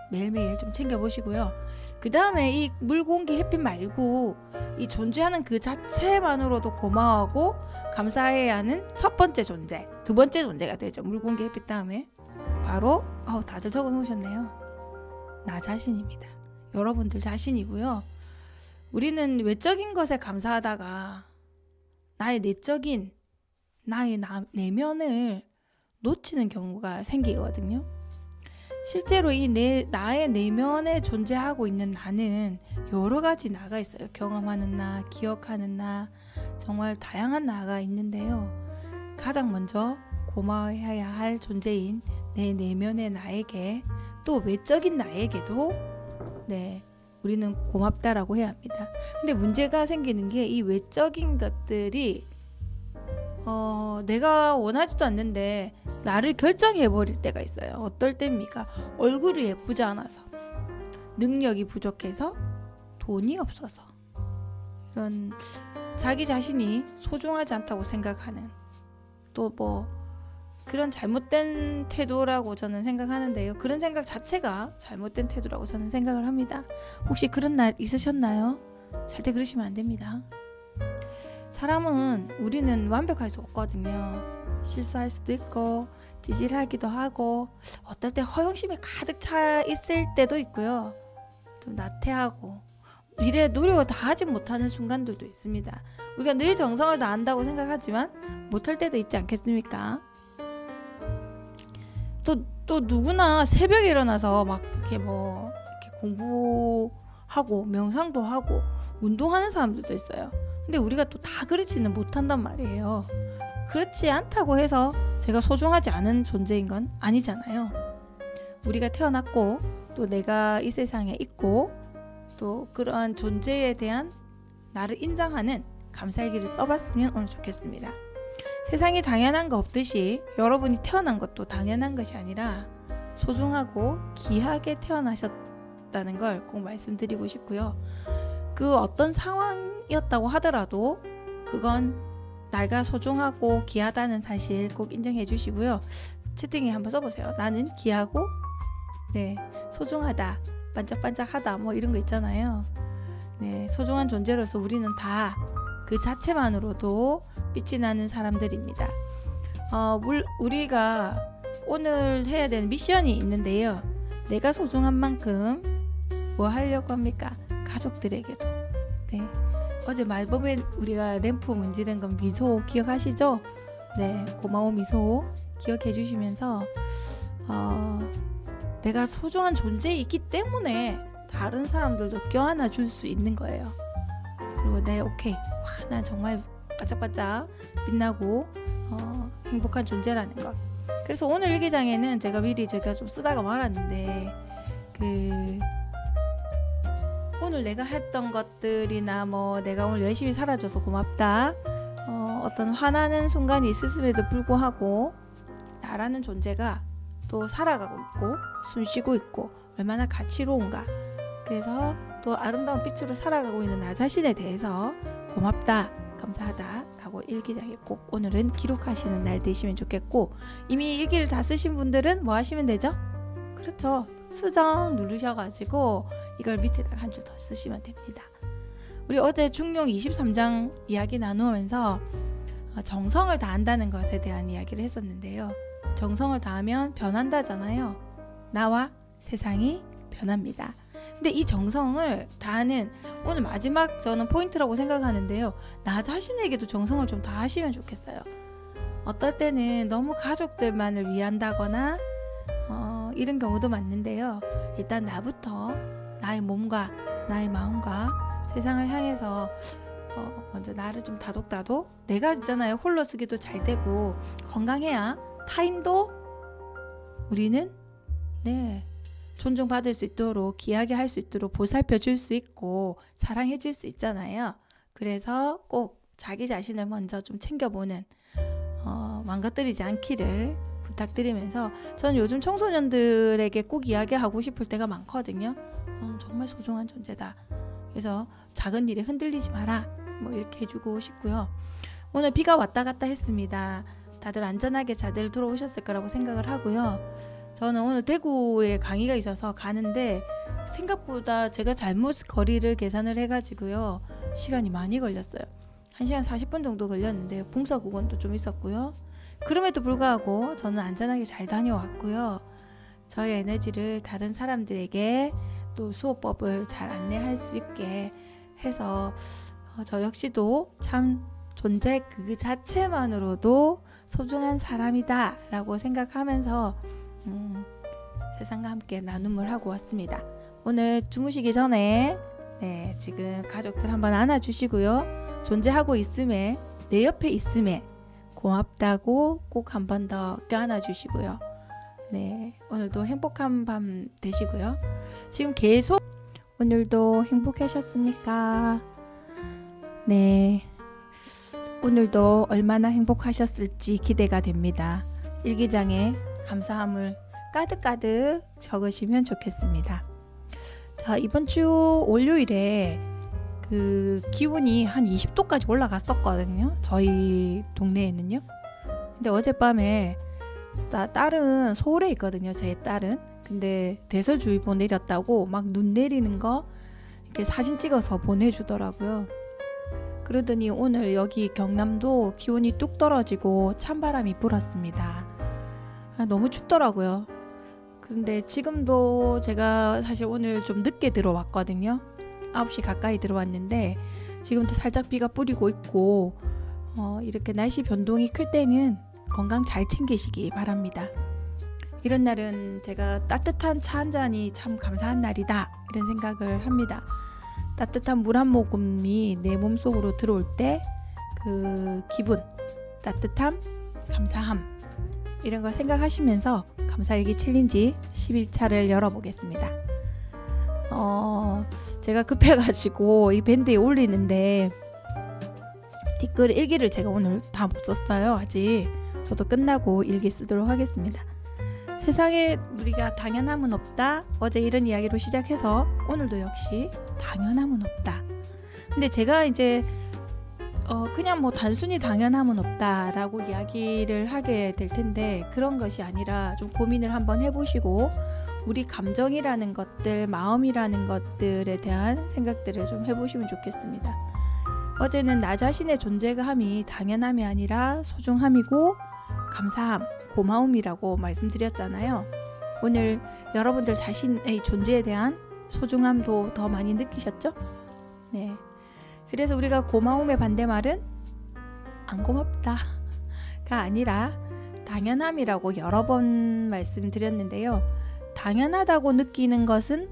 매일매일 좀 챙겨보시고요. 그 다음에 이 물, 공기, 햇빛 말고 이 존재하는 그 자체만으로도 고마워하고 감사해야 하는 첫 번째 존재, 두 번째 존재가 되죠. 물, 공기, 햇빛 다음에 바로 다들 적어 놓으셨네요. 나 자신입니다. 여러분들 자신이고요. 우리는 외적인 것에 감사하다가 나의 내적인, 나의 내면을 놓치는 경우가 생기거든요. 실제로 이 나의 내면에 존재하고 있는 나는 여러 가지 나가 있어요. 경험하는 나, 기억하는 나, 정말 다양한 나가 있는데요. 가장 먼저 고마워해야 할 존재인 내 내면의 나에게, 또 외적인 나에게도 우리는 고맙다라고 해야 합니다. 근데 문제가 생기는 게, 이 외적인 것들이 내가 원하지도 않는데 나를 결정해버릴 때가 있어요. 어떨 때입니까? 얼굴이 예쁘지 않아서, 능력이 부족해서, 돈이 없어서, 이런 자기 자신이 소중하지 않다고 생각하는, 또 그런 잘못된 태도라고 저는 생각하는데요. 그런 생각 자체가 잘못된 태도라고 저는 생각을 합니다. 혹시 그런 날 있으셨나요? 절대 그러시면 안 됩니다. 사람은, 우리는 완벽할 수 없거든요. 실수할 수도 있고 찌질하기도 하고, 어떨 때 허영심이 가득 차 있을 때도 있고요. 좀 나태하고 미래에 노력을 다 하지 못하는 순간들도 있습니다. 우리가 늘 정성을 다한다고 생각하지만 못할 때도 있지 않겠습니까? 또 누구나 새벽에 일어나서 막 이렇게 이렇게 공부하고 명상도 하고 운동하는 사람들도 있어요. 근데 우리가 또 다 그렇지는 못한단 말이에요. 그렇지 않다고 해서 제가 소중하지 않은 존재인 건 아니잖아요. 우리가 태어났고, 또 내가 이 세상에 있고, 또 그러한 존재에 대한 나를 인정하는 감사일기를 써봤으면 오늘 좋겠습니다. 세상에 당연한 거 없듯이 여러분이 태어난 것도 당연한 것이 아니라 소중하고 귀하게 태어나셨다는 걸 꼭 말씀드리고 싶고요. 그 어떤 상황이었다고 하더라도 그건 내가 소중하고 귀하다는 사실 꼭 인정해 주시고요. 채팅에 한번 써보세요. 나는 귀하고 소중하다, 반짝반짝하다, 이런 거 있잖아요. 소중한 존재로서 우리는 다 그 자체만으로도 빛이 나는 사람들입니다. 우리가 오늘 해야 되는 미션이 있는데요. 내가 소중한 만큼 뭐 하려고 합니까? 가족들에게도. 어제 말법에 우리가 램프 문지른 건 미소 기억하시죠? 고마워 미소 기억해 주시면서 내가 소중한 존재이기 때문에 다른 사람들도 껴안아 줄 수 있는 거예요. 그리고 오케이, 난 정말 반짝반짝 빛나고 행복한 존재라는 것. 그래서 오늘 일기장에는 제가 좀 쓰다가 말았는데, 오늘 내가 했던 것들이나 내가 오늘 열심히 살아줘서 고맙다, 어떤 화나는 순간이 있었음에도 불구하고 나라는 존재가 또 살아가고 있고 숨쉬고 있고 얼마나 가치로운가, 그래서 또 아름다운 빛으로 살아가고 있는 나 자신에 대해서 고맙다, 감사하다 라고 일기장에 꼭 오늘은 기록하시는 날 되시면 좋겠고, 이미 일기를 다 쓰신 분들은 뭐 하시면 되죠? 그렇죠. 수정 누르셔가지고 이걸 밑에다 한 줄 더 쓰시면 됩니다. 우리 어제 중용 23장 이야기 나누면서 정성을 다한다는 것에 대한 이야기를 했었는데요. 정성을 다하면 변한다잖아요. 나와 세상이 변합니다. 근데 이 정성을 다하는 오늘 마지막 저는 포인트라고 생각하는데요. 나 자신에게도 정성을 좀 다하시면 좋겠어요. 어떨 때는 너무 가족들만을 위한다거나 이런 경우도 많는데요. 일단 나부터 나의 몸과 나의 마음과 세상을 향해서 먼저 나를 좀 다독다독. 내가 있잖아요. 홀로 쓰기도 잘 되고 건강해야 타인도 우리는 존중받을 수 있도록 귀하게 할 수 있도록 보살펴 줄 수 있고 사랑해 줄 수 있잖아요. 그래서 꼭 자기 자신을 먼저 좀 챙겨보는 망가뜨리지 않기를 부탁드리면서 저는 요즘 청소년들에게 꼭 이야기하고 싶을 때가 많거든요. 정말 소중한 존재다. 그래서 작은 일에 흔들리지 마라. 뭐 이렇게 해주고 싶고요. 오늘 비가 왔다 갔다 했습니다. 다들 안전하게 잘들 들어오셨을 거라고 생각을 하고요. 저는 오늘 대구에 강의가 있어서 가는데 생각보다 제가 잘못 거리를 계산을 해가지고요. 시간이 많이 걸렸어요. 1시간 40분 정도 걸렸는데 봉사구간도 좀 있었고요. 그럼에도 불구하고 저는 안전하게 잘 다녀왔고요. 저의 에너지를 다른 사람들에게 또 수호법을 잘 안내할 수 있게 해서 저 역시도 참 존재 그 자체만으로도 소중한 사람이다 라고 생각하면서 세상과 함께 나눔을 하고 왔습니다. 오늘 주무시기 전에 지금 가족들 한번 안아주시고요. 존재하고 있음에 내 옆에 있음에 고맙다고 꼭 한 번 더 껴안아주시고요. 오늘도 행복한 밤 되시고요. 지금 계속 오늘도 행복하셨습니까? 오늘도 얼마나 행복하셨을지 기대가 됩니다. 일기장에 감사함을 가득가득 적으시면 좋겠습니다. 자, 이번 주 월요일에 그 기온이 한 20도까지 올라갔었거든요. 저희 동네에는요. 근데 어젯밤에 딸은 서울에 있거든요. 제 딸은. 근데 대설주의보 내렸다고 막 눈 내리는 거 이렇게 사진 찍어서 보내주더라고요. 그러더니 오늘 여기 경남도 기온이 뚝 떨어지고 찬바람이 불었습니다. 너무 춥더라고요. 근데 지금도 제가 사실 오늘 좀 늦게 들어왔거든요. 9시 가까이 들어왔는데 지금도 살짝 비가 뿌리고 있고 이렇게 날씨 변동이 클 때는 건강 잘 챙기시기 바랍니다. 이런 날은 제가 따뜻한 차 한 잔이 참 감사한 날이다 이런 생각을 합니다. 따뜻한 물 한 모금이 내 몸속으로 들어올 때 그 기분, 따뜻함, 감사함 이런 걸 생각하시면서 감사일기 챌린지 11차를 열어보겠습니다. 제가 급해가지고 이 밴드에 올리는데 댓글 일기를 제가 오늘 다 못 썼어요. 아직 저도 끝나고 일기 쓰도록 하겠습니다. 세상에 우리가 당연함은 없다. 어제 이런 이야기로 시작해서 오늘도 역시 당연함은 없다. 근데 제가 이제 그냥 뭐 단순히 당연함은 없다라고 이야기를 하게 될 텐데 그런 것이 아니라 좀 고민을 한번 해보시고 우리 감정이라는 것들, 마음이라는 것들에 대한 생각들을 좀 해보시면 좋겠습니다. 어제는 나 자신의 존재감이 당연함이 아니라 소중함이고 감사함, 고마움이라고 말씀드렸잖아요. 오늘 여러분들 자신의 존재에 대한 소중함도 더 많이 느끼셨죠? 그래서 우리가 고마움의 반대말은 안 고맙다가 아니라 당연함이라고 여러 번 말씀드렸는데요. 당연하다고 느끼는 것은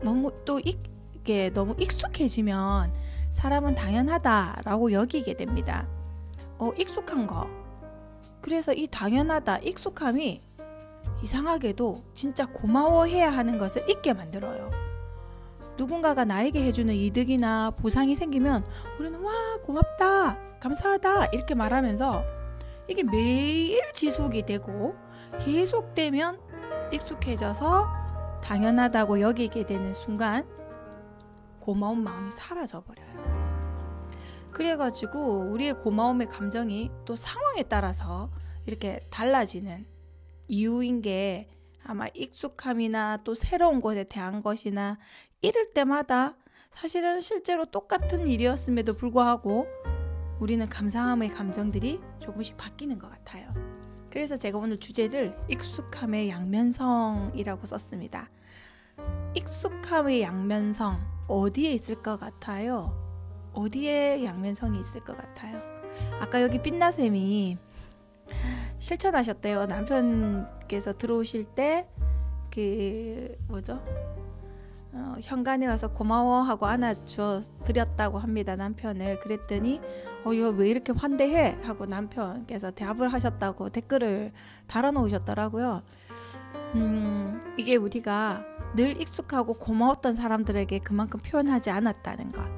너무 이게 너무 익숙해지면 사람은 당연하다라고 여기게 됩니다. 익숙한 거. 그래서 이 당연하다, 익숙함이 이상하게도 진짜 고마워해야 하는 것을 잊게 만들어요. 누군가가 나에게 해주는 이득이나 보상이 생기면 우리는 와 고맙다, 감사하다 이렇게 말하면서 이게 매일 지속이 되고 계속되면 익숙해져서 당연하다고 여기게 되는 순간 고마운 마음이 사라져버려요. 그래가지고 우리의 고마움의 감정이 또 상황에 따라서 이렇게 달라지는 이유인 게 아마 익숙함이나 또 새로운 곳에 대한 것이나 이럴 때마다 사실은 실제로 똑같은 일이었음에도 불구하고 우리는 감사함의 감정들이 조금씩 바뀌는 것 같아요. 그래서 제가 오늘 주제를 익숙함의 양면성이라고 썼습니다. 익숙함의 양면성 어디에 있을 것 같아요? 어디에 양면성이 있을 것 같아요? 아까 여기 빛나쌤이 실천하셨대요. 남편께서 들어오실 때 현관에 와서 고마워하고 안아줘 드렸다고 합니다. 남편을. 그랬더니 이거 왜 이렇게 환대해? 하고 남편께서 대답을 하셨다고 댓글을 달아놓으셨더라고요. 이게 우리가 늘 익숙하고 고마웠던 사람들에게 그만큼 표현하지 않았다는 것.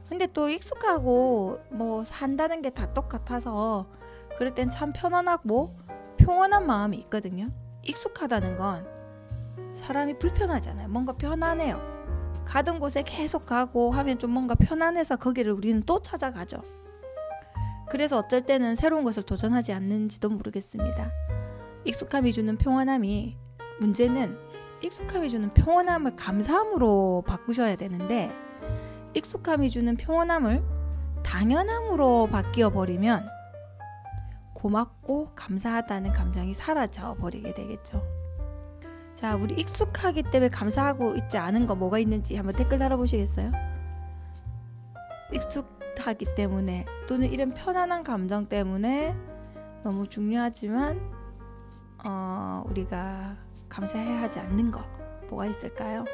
근데 또 익숙하고 뭐 산다는 게 다 똑같아서 그럴 땐 참 편안하고 평온한 마음이 있거든요. 익숙하다는 건 사람이 불편하잖아요. 뭔가 편안해요. 가던 곳에 계속 가고 하면 좀 뭔가 편안해서 거기를 우리는 또 찾아가죠. 그래서 어쩔 때는 새로운 것을 도전하지 않는지도 모르겠습니다. 익숙함이 주는 평안함이, 문제는 익숙함이 주는 평온함을 감사함으로 바꾸셔야 되는데, 익숙함이 주는 평온함을 당연함으로 바뀌어 버리면 고맙고 감사하다는 감정이 사라져 버리게 되겠죠. 자, 우리 익숙하기 때문에 감사하고 있지 않은 거 뭐가 있는지 한번 댓글 달아보시겠어요? 익숙하기 때문에 또는 이런 편안한 감정 때문에 너무 중요하지만 우리가 감사해야 하지 않는 거 뭐가 있을까요?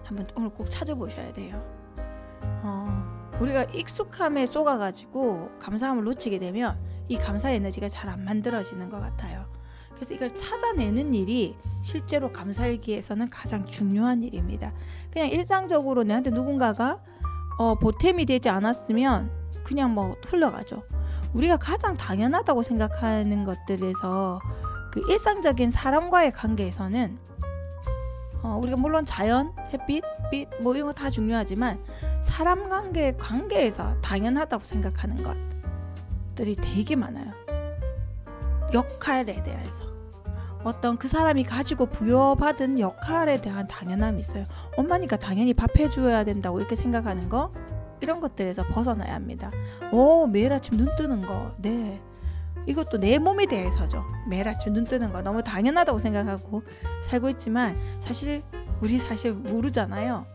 한번 오늘 꼭 찾아보셔야 돼요. 우리가 익숙함에 쏘가가지고 감사함을 놓치게 되면 이 감사 에너지가 잘 안 만들어지는 것 같아요. 그래서 이걸 찾아내는 일이 실제로 감사일기에서는 가장 중요한 일입니다. 그냥 일상적으로 내한테 누군가가 보탬이 되지 않았으면 그냥 뭐 흘러가죠. 우리가 가장 당연하다고 생각하는 것들에서 그 일상적인 사람과의 관계에서는 우리가 물론 자연, 햇빛, 빛 뭐 이런 거 다 중요하지만 사람 관계에서 당연하다고 생각하는 것들이 되게 많아요. 역할에 대해서 어떤 그 사람이 가지고 부여받은 역할에 대한 당연함이 있어요. 엄마니까 당연히 밥 해줘야 된다고 이렇게 생각하는 거, 이런 것들에서 벗어나야 합니다. 매일 아침 눈 뜨는 거, 네, 이것도 내 몸에 대해서죠. 매일 아침 눈 뜨는 거 너무 당연하다고 생각하고 살고 있지만 사실 모르잖아요.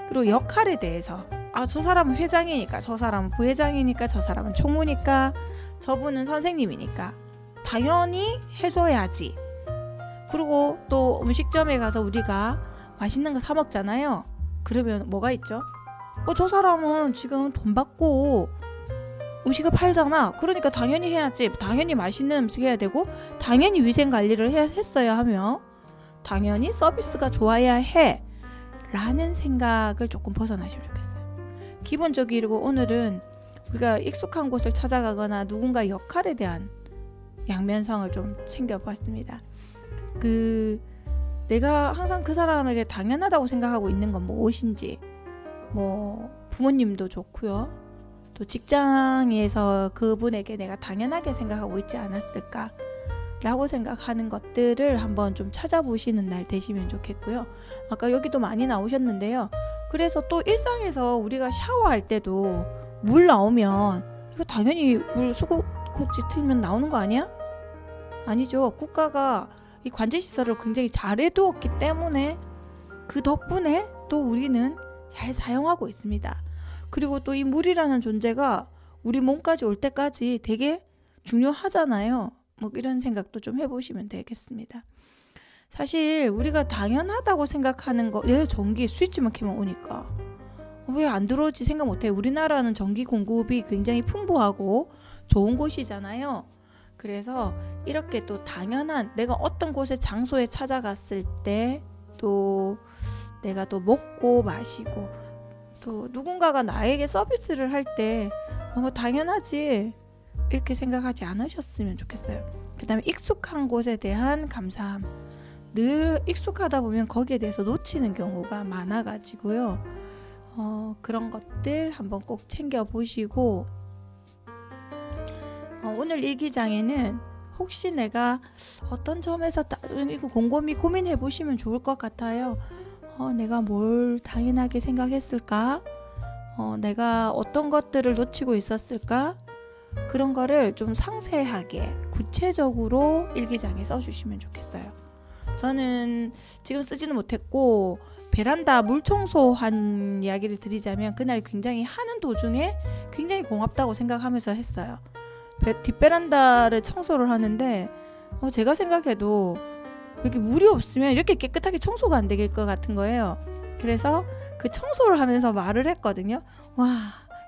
그리고 역할에 대해서 저 사람은 회장이니까, 저 사람은 부회장이니까, 저 사람은 총무니까, 저분은 선생님이니까 당연히 해줘야지. 그리고 또 음식점에 가서 우리가 맛있는 거 사 먹잖아요. 그러면 뭐가 있죠? 저 사람은 지금 돈 받고 음식을 팔잖아. 그러니까 당연히 해야지. 당연히 맛있는 음식 해야 되고 당연히 위생관리를 했어야 하며 당연히 서비스가 좋아야 해 라는 생각을 조금 벗어나시면 좋겠어요. 기본적이고 오늘은 우리가 익숙한 곳을 찾아가거나 누군가의 역할에 대한 양면성을 좀 챙겨봤습니다. 내가 항상 그 사람에게 당연하다고 생각하고 있는 건 무엇인지, 뭐 부모님도 좋고요. 또 직장에서 그분에게 내가 당연하게 생각하고 있지 않았을까 라고 생각하는 것들을 한번 좀 찾아보시는 날 되시면 좋겠고요. 아까 여기도 많이 나오셨는데요. 그래서 또 일상에서 우리가 샤워할 때도 물 나오면 이거 당연히 물 수도꼭지 틀면 나오는 거 아니야? 아니죠. 국가가 이 관제시설을 굉장히 잘 해두었기 때문에 그 덕분에 또 우리는 잘 사용하고 있습니다. 그리고 또 이 물이라는 존재가 우리 몸까지 올 때까지 되게 중요하잖아요. 뭐 이런 생각도 좀 해보시면 되겠습니다. 사실 우리가 당연하다고 생각하는 거, 전기 스위치만 켜면 오니까 왜 안 들어오지 생각 못해. 우리나라는 전기 공급이 굉장히 풍부하고 좋은 곳이잖아요. 그래서 이렇게 또 당연한, 내가 어떤 곳에 장소에 찾아갔을 때 또 내가 또 먹고 마시고 또 누군가가 나에게 서비스를 할 때 너무 당연하지 이렇게 생각하지 않으셨으면 좋겠어요. 그 다음에 익숙한 곳에 대한 감사함. 늘 익숙하다 보면 거기에 대해서 놓치는 경우가 많아가지고요. 그런 것들 한번 꼭 챙겨보시고 오늘 일기장에는 혹시 내가 어떤 점에서 이거 곰곰이 고민해 보시면 좋을 것 같아요. 내가 뭘 당연하게 생각했을까? 내가 어떤 것들을 놓치고 있었을까? 그런 거를 좀 상세하게 구체적으로 일기장에 써주시면 좋겠어요. 저는 지금 쓰지는 못했고 베란다 물 청소한 이야기를 드리자면 그날 굉장히 하는 도중에 굉장히 고맙다고 생각하면서 했어요. 뒷베란다를 청소를 하는데 제가 생각해도 여기 물이 없으면 이렇게 깨끗하게 청소가 안 될 것 같은 거예요. 그래서 그 청소를 하면서 말을 했거든요. 와,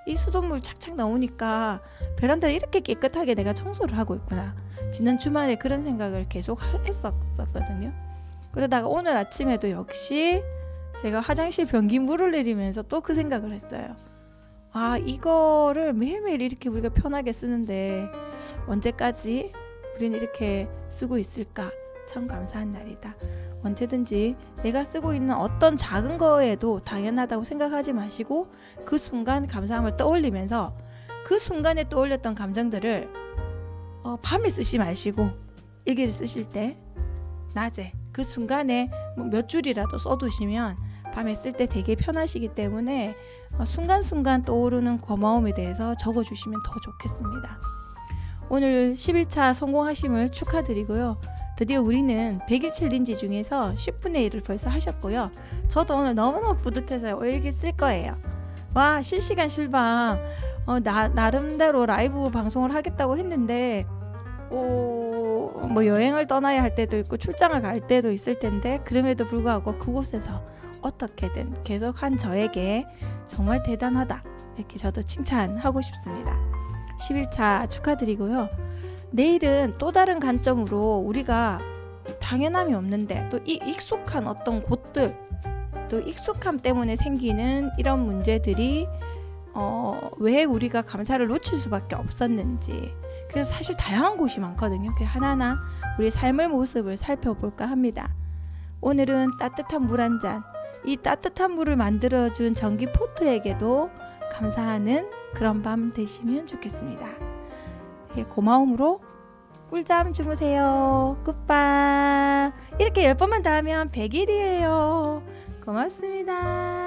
이 수돗물 착착 나오니까 베란다를 이렇게 깨끗하게 내가 청소를 하고 있구나. 지난 주말에 그런 생각을 계속 했었거든요. 그러다가 오늘 아침에도 역시 제가 화장실 변기물을 내리면서 또 그 생각을 했어요. 아, 이거를 매일매일 이렇게 우리가 편하게 쓰는데 언제까지 우리는 이렇게 쓰고 있을까? 참 감사한 날이다. 언제든지 내가 쓰고 있는 어떤 작은 거에도 당연하다고 생각하지 마시고 그 순간 감사함을 떠올리면서 그 순간에 떠올렸던 감정들을 밤에 쓰지 마시고 일기를 쓰실 때 낮에 그 순간에 몇 줄이라도 써두시면 밤에 쓸 때 되게 편하시기 때문에 순간순간 떠오르는 고마움에 대해서 적어주시면 더 좋겠습니다. 오늘 11차 성공하심을 축하드리고요. 드디어 우리는 100일 챌린지 중에서 10분의 1을 벌써 하셨고요. 저도 오늘 너무너무 뿌듯해서 일기 쓸 거예요. 와, 실시간 실방. 나름대로 라이브 방송을 하겠다고 했는데 뭐 여행을 떠나야 할 때도 있고 출장을 갈 때도 있을 텐데 그럼에도 불구하고 그곳에서 어떻게든 계속한 저에게 정말 대단하다 이렇게 저도 칭찬하고 싶습니다. 11차 축하드리고요. 내일은 또 다른 관점으로 우리가 당연함이 없는데 또 이 익숙한 어떤 곳들 또 익숙함 때문에 생기는 이런 문제들이 왜 우리가 감사를 놓칠 수밖에 없었는지 그래서 사실 다양한 곳이 많거든요. 그래서 하나하나 우리 삶의 모습을 살펴볼까 합니다. 오늘은 따뜻한 물 한 잔, 이 따뜻한 물을 만들어준 전기 포트에게도 감사하는 그런 밤 되시면 좋겠습니다. 고마움으로 꿀잠 주무세요. 굿밤. 이렇게 10번만 더 하면 100일이에요. 고맙습니다.